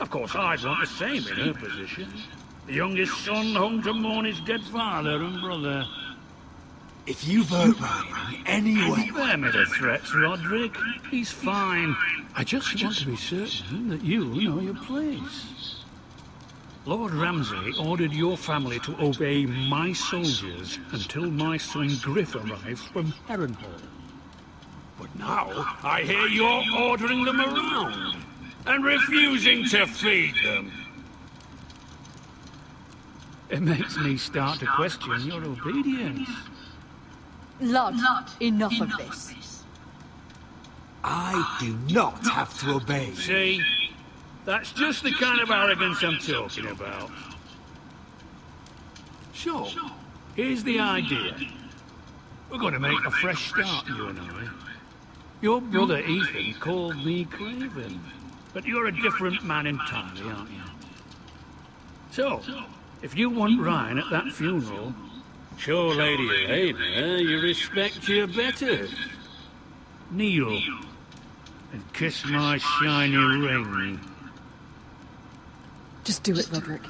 Of course, I'd want the same in her position. The youngest son home to mourn his dead father and brother. If you've hurt Ryan in any way... Spare me the threats, Roderick. He's fine. I just want to be certain that you know your place. Lord Ramsay ordered your family to obey my soldiers until my son Griff arrives from Harrenhal. But now, I hear you're ordering them around and refusing to feed them. It makes me start to question your obedience. Lud, enough of this. I do not have to obey. See? That's just the kind of arrogance I'm talking about. So, here's the idea. We're going to make a fresh start, you and I. Your brother Ethan called me Craven, but you're a different man entirely, aren't you? So, if you want Ryan at that funeral, show Lady Elena you respect your betters. Kneel and kiss my shiny ring. Just do it, Roderick.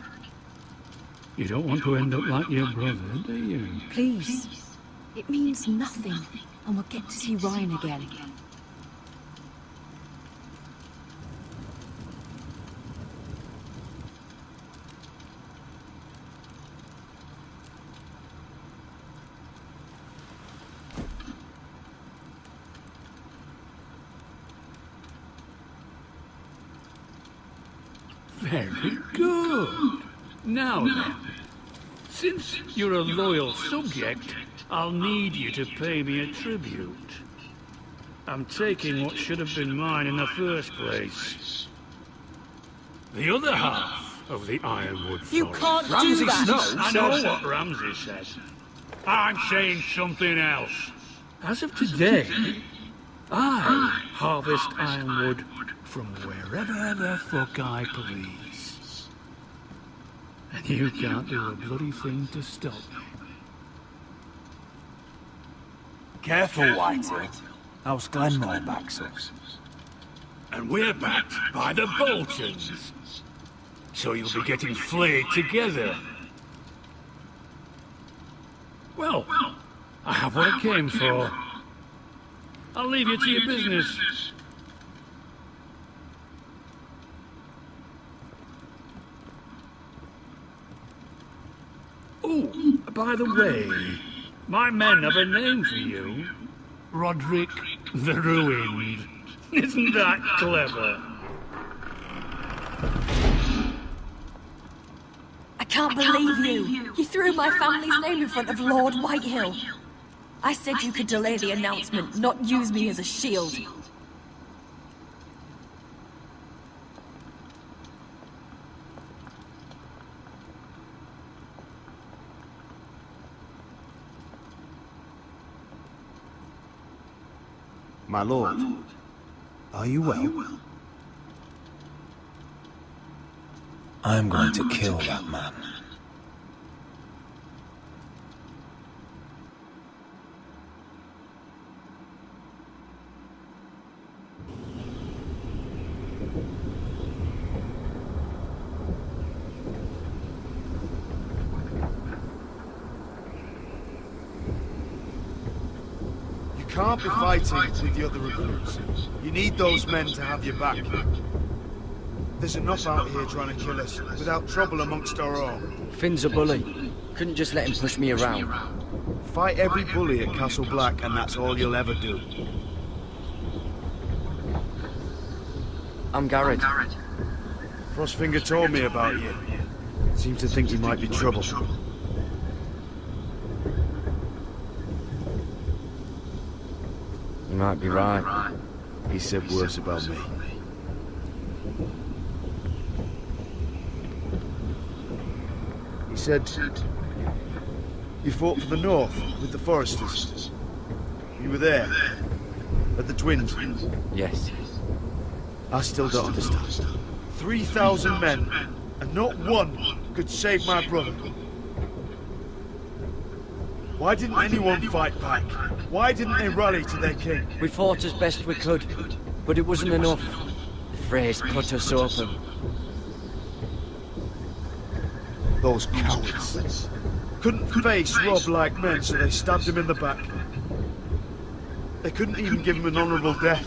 You don't want to end up like your brother, do you? Please. It means nothing, and we'll get to see Ryan again. Very good. Now then, since you're a loyal subject, I'll need you to pay me a tribute. I'm taking what should have been mine in the first place. The other half of the Ironwood Forest. You can't do that! I know what Ramsay said. I'm saying something else. As of today, I harvest ironwood from wherever the fuck I please. And you can't do a bloody thing to stop me. Careful, Whitetail. House Glenmore backs us. And we're backed by the Boltons. So you'll be getting flayed together. Well, I have what I came for. I'll leave you to your business. Oh, by the way, my men have a name for you. Roderick the Ruined. Isn't that clever? I can't believe you! You threw my family's name in front of Lord Whitehill. I said you could delay the announcement, not use me as a shield. My lord, are you well? I'm going to kill that man. You can't be fighting with the other recruits. You need those men to have your back. There's enough out here trying to kill us, without trouble amongst our own. Finn's a bully. Couldn't just let him push me around. Fight every bully at Castle Black, and that's all you'll ever do. I'm Garrett. Frostfinger told me about you. Seems to think you might be trouble. You might be right. He said worse about me. He said you fought for the North with the Foresters. You were there at the Twins. Yes. I still don't understand. 3,000 men, and not one could save my brother. Why didn't anyone fight back? Why didn't they rally to their king? We fought as best we could, but it wasn't enough. The Freys cut us open. Those cowards couldn't face Robb like men, so they stabbed him in the back. They couldn't even give him an honourable death.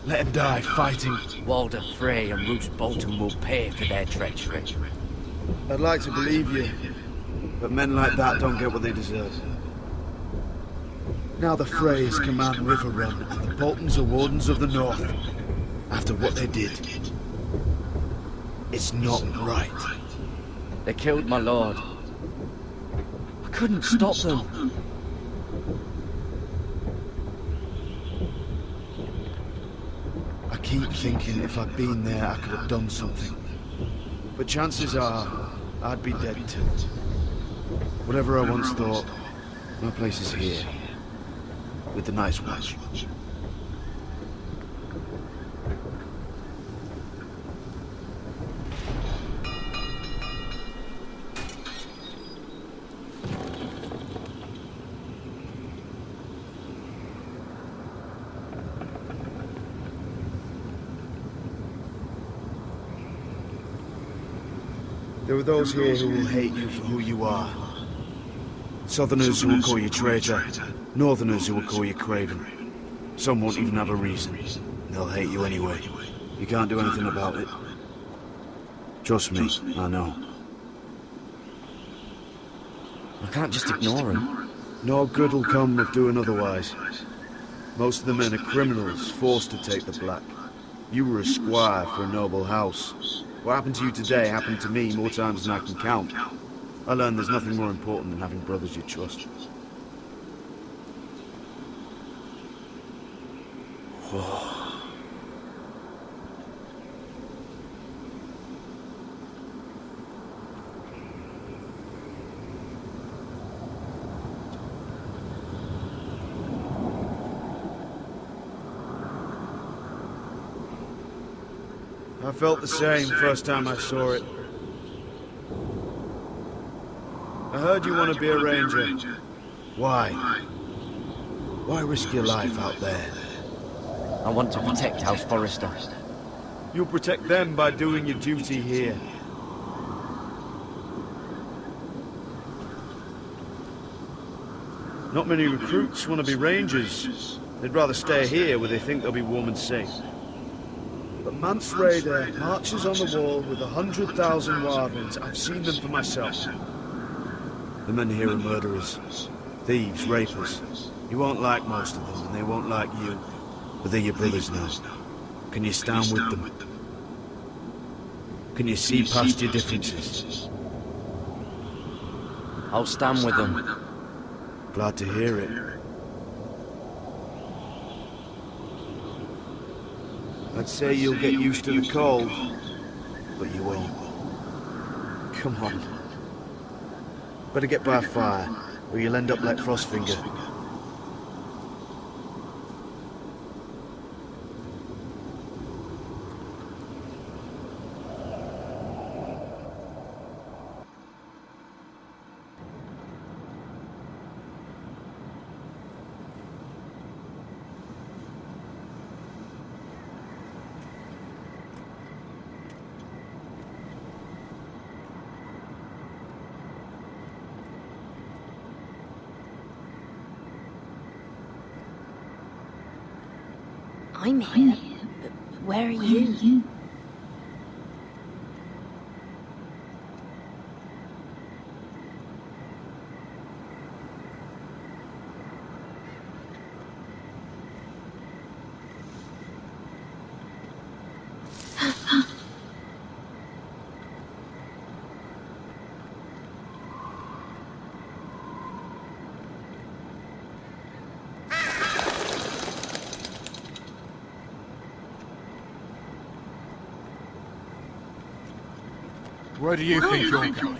Let him die fighting. Walder Frey and Roose Bolton will pay for their treachery. I'd like to believe you, but men like that don't get what they deserve. Now the Freys command Riverrun, and the Boltons are Wardens of the North. After what they did, it's not right. They killed my lord. I couldn't stop them. I keep thinking if I'd been there, I could have done something. But chances are, I'd be dead too. Whatever I once thought, my place is here. With the Night's Watch. There are those here who will hate you for who you are. Southerners who will call you traitor. Northerners who will call you craven. Some won't even have a reason. They'll hate you anyway. You can't do anything about it. Trust me, I know. I can't just ignore him. No good will come of doing otherwise. Most of the men are criminals, forced to take the black. You were a squire for a noble house. What happened to you today happened to me more times than I can count. I learned there's nothing more important than having brothers you trust. I felt the same first time I saw it. I heard you want to be a ranger. Why? Why risk your life out there? I want to protect House Forrester. You'll protect them by doing your duty here. Not many recruits want to be rangers. They'd rather stay here where they think they'll be warm and safe. But Mance Rayder marches on the wall with 100,000 wildlings. I've seen them for myself. The men here are murderers, thieves, rapers. You won't like most of them, and they won't like you. But they're your brothers now. Can you stand with them? Can you see past your differences? I'll stand with them. Glad to hear it. I'd say you'll get used to the cold, but you won't. Come on. Better get by a fire, or you'll end up like Frostfinger. I'm here, but where are you? Where do you think you're going?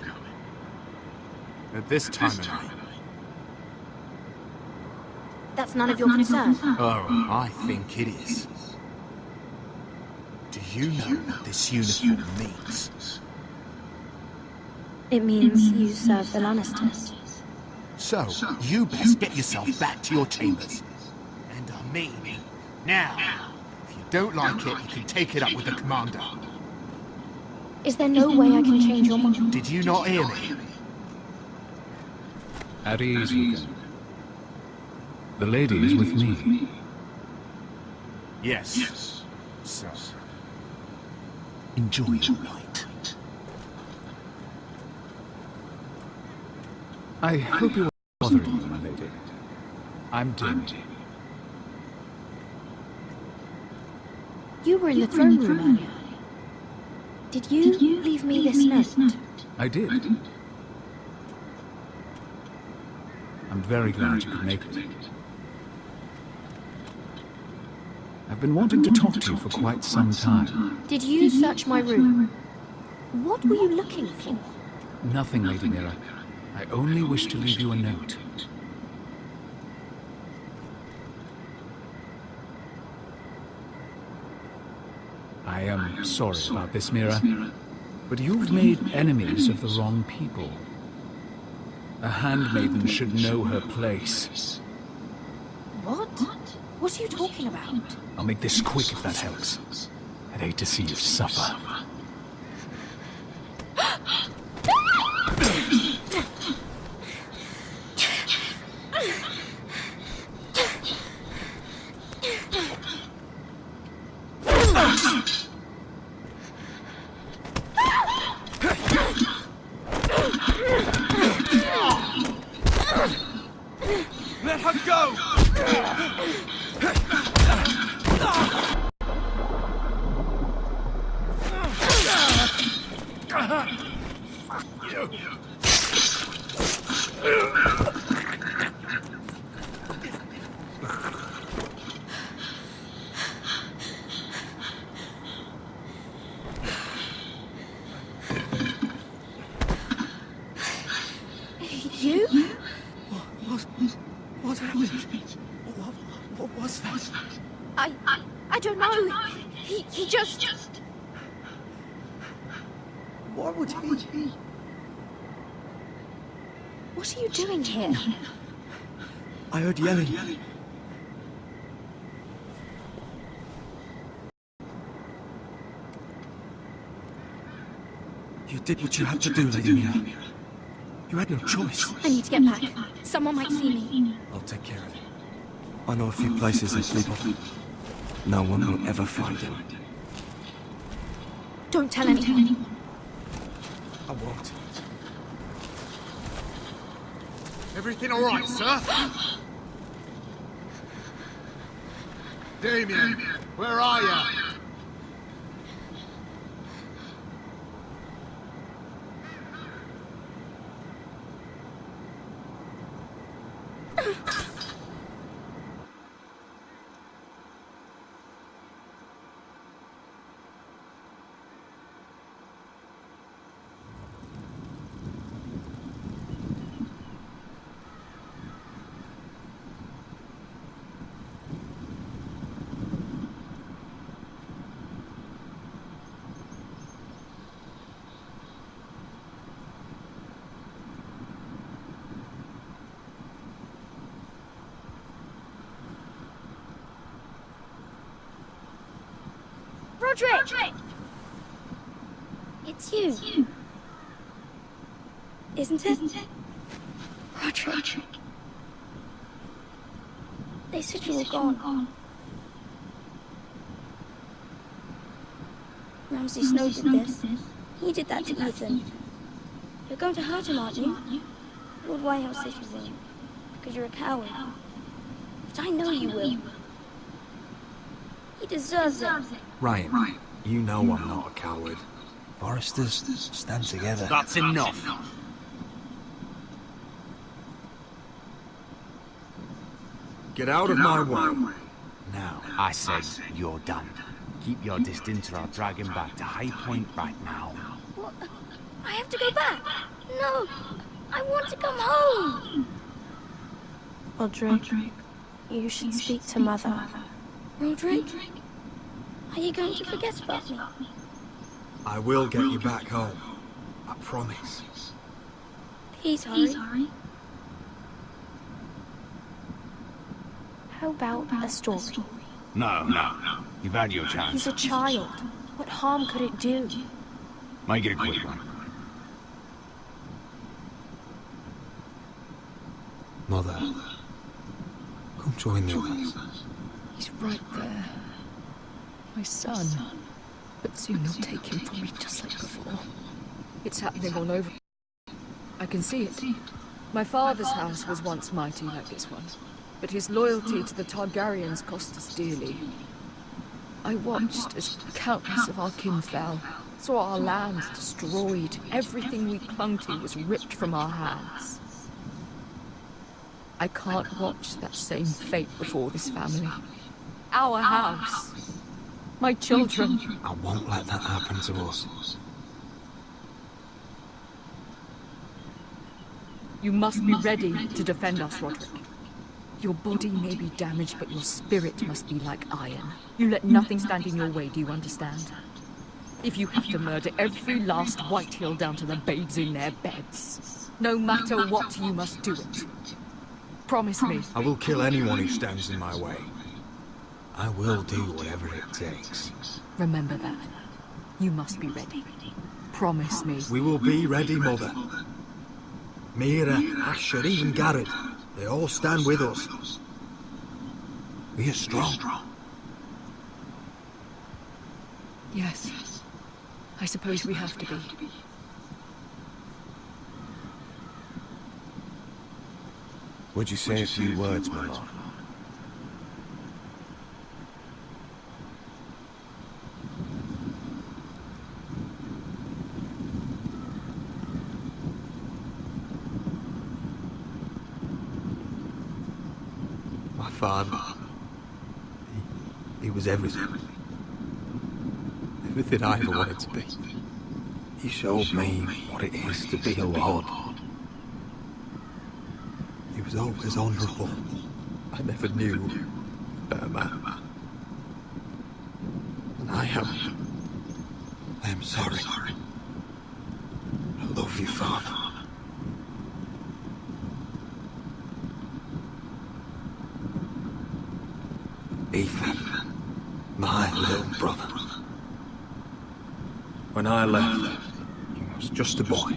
At this time of night? That's none of your concern. Oh, I think it is. Do you know what this uniform means? It means you serve the Lannisters. So, you best get yourself back to your chambers. And I mean, now. If you don't like it, you can take it up with the commander. Is there no way I can change your mind? Did you not hear me? At ease, Wigan. The lady is with me. Yes. So, enjoy your night. I hope you are bothering you, my lady. I'm Damien. You were in the throne room earlier. Did you leave me this note? I did. I'm very glad you could make it. I've been wanting to talk to you for quite some time. Did you search my room? What were you looking for? Nothing, Lady Mira. I only wish to leave you a note. I am sorry about this, Mira, but you've made enemies of the wrong people. A handmaiden should know her place. What? What are you talking about? I'll make this quick if that helps. I'd hate to see you suffer. Let her go! You? What happened? What was that? I don't know. He just... What would he? What are you doing here? I heard yelling. You did what you had to do, Lady Mira. You had no choice. I need to get back. Someone might see me. I'll take care of it. I know a few places in Sleepy. No one will ever find him. Don't tell anyone. I won't. Everything all right, sir? Damien, where are you? Roderick! It's you. Isn't it? Roderick. They said you were gone. Ramsay Snow did this. He did that to Ethan. You're going to hurt him, aren't you? Lord Whitehouse says you won't, because you're a coward. But I know you will. He deserves it. Ryan, you know I'm not a coward. Foresters, stand together. That's enough. Get out of my way. Now, I said you're done. Keep your distance or I'll drag him back to High Point right now. What? I have to go back. No, I want to come home. Roderick, you should speak to Mother. Roderick, are you going to forget about me? I will get you back home. I promise. Please hurry. How about a story? No. You've had your chance. He's a child. What harm could it do? Make it a quick one. Mother, come join the others. He's right there. My son. But soon they'll take him from me just like before. It's happening all over. I can see it. My father's house was once mighty like this one, but his loyalty to the Targaryens cost us dearly. I watched as countless of our kin fell, saw our land destroyed, everything we clung to was ripped from our hands. I can't watch that same fate before this family. Our house. My children. I won't let that happen to us. You must be ready to defend us, Roderick. Your body may be damaged, but your spirit must be like iron. You let nothing stand in your way, do you understand? If you have to murder every last Whitehill down to the babes in their beds, no matter what, you must do it. Promise me. I will kill anyone who stands in my way. I will do whatever it takes. Remember that. You must be ready. Promise me. We will be ready, Mother. Mira, Asher, even Garrett. They all stand with us. We are strong. Yes. I suppose we have to be. Would you say a few words, my lord? My father. He was everything. Everything I ever wanted to be. He showed me what it is to be a lord. He was always honourable. I never knew a better man. And I am sorry. I love you, Father. Ethan, my little brother. When I left, he was just a boy.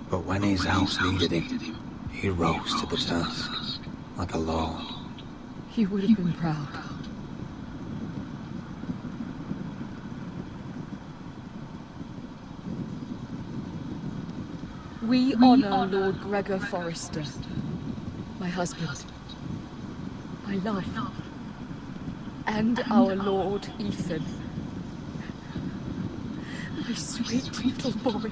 But when his house needed him, he rose to the task, like a lord. He would have been proud. We honor Lord Gregor Forrester, my husband, my love, and our Lord Ethan, my sweet little boy.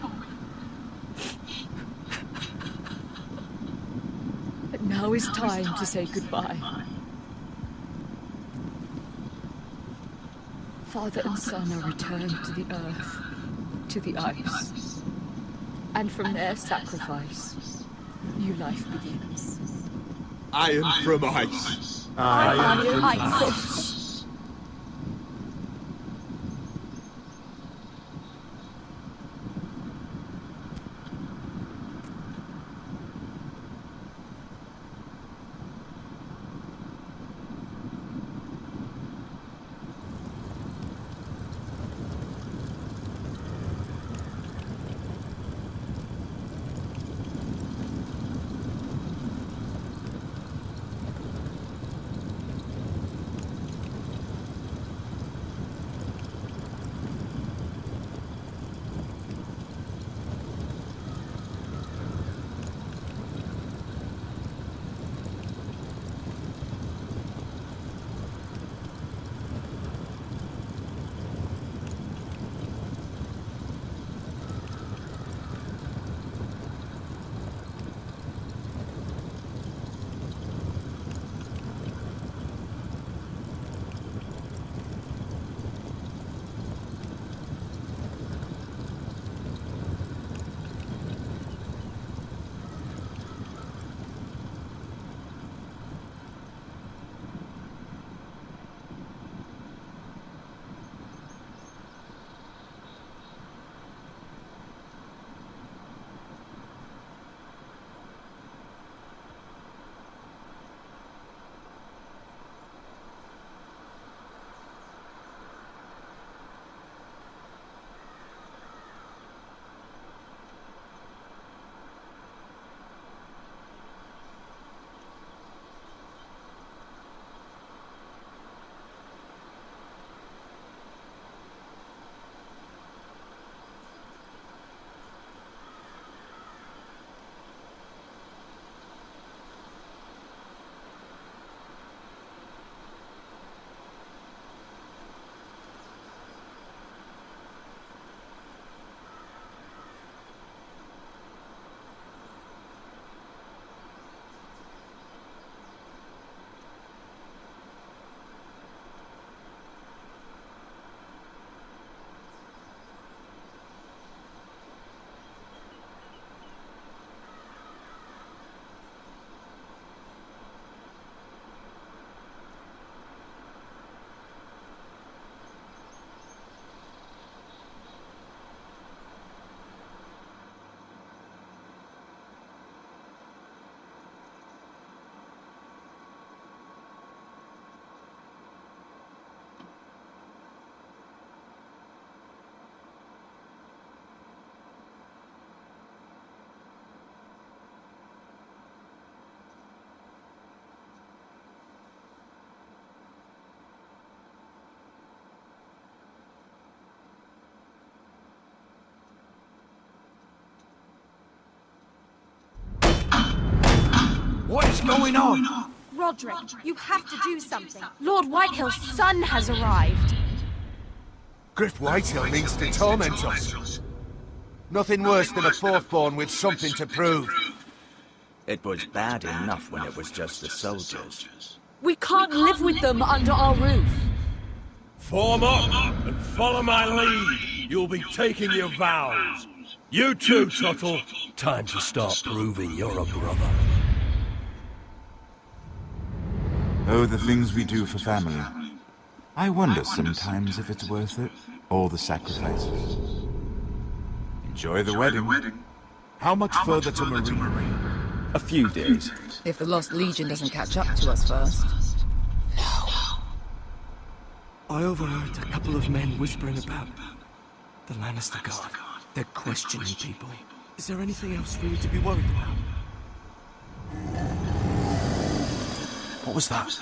But now is time to say goodbye. Father and son are returned to the earth, to the ice. And from their sacrifice, new life begins. Iron from ice. Iron from ice. going on? Roderick, you have to do something. Lord Whitehill's son has arrived. Griff Whitehill means to torment us. Nothing worse than a fourth-born with something to prove. It was bad enough when it was just the soldiers. We can't live with them under our roof. Form up and follow my lead. You'll be taking your vows. You too, Tuttle. Time to start proving you're a brother. Oh, the things we do for family. I wonder sometimes if it's worth it, all the sacrifices. Enjoy the wedding. How much further to Marine? A few days. If the Lost Legion doesn't catch up to us first. I overheard a couple of men whispering about the Lannister Guard. They're questioning people. Is there anything else for you to be worried about? What was that?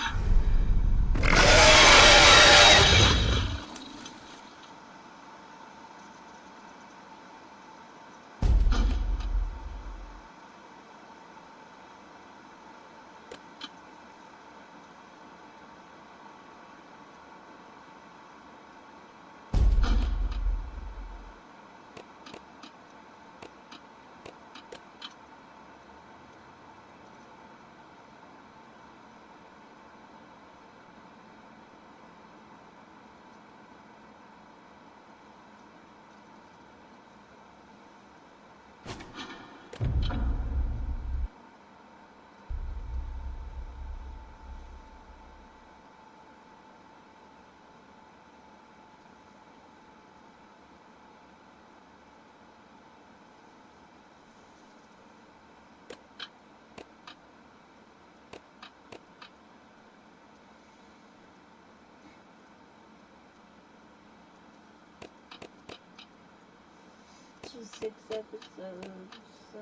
Just 6 episodes, so...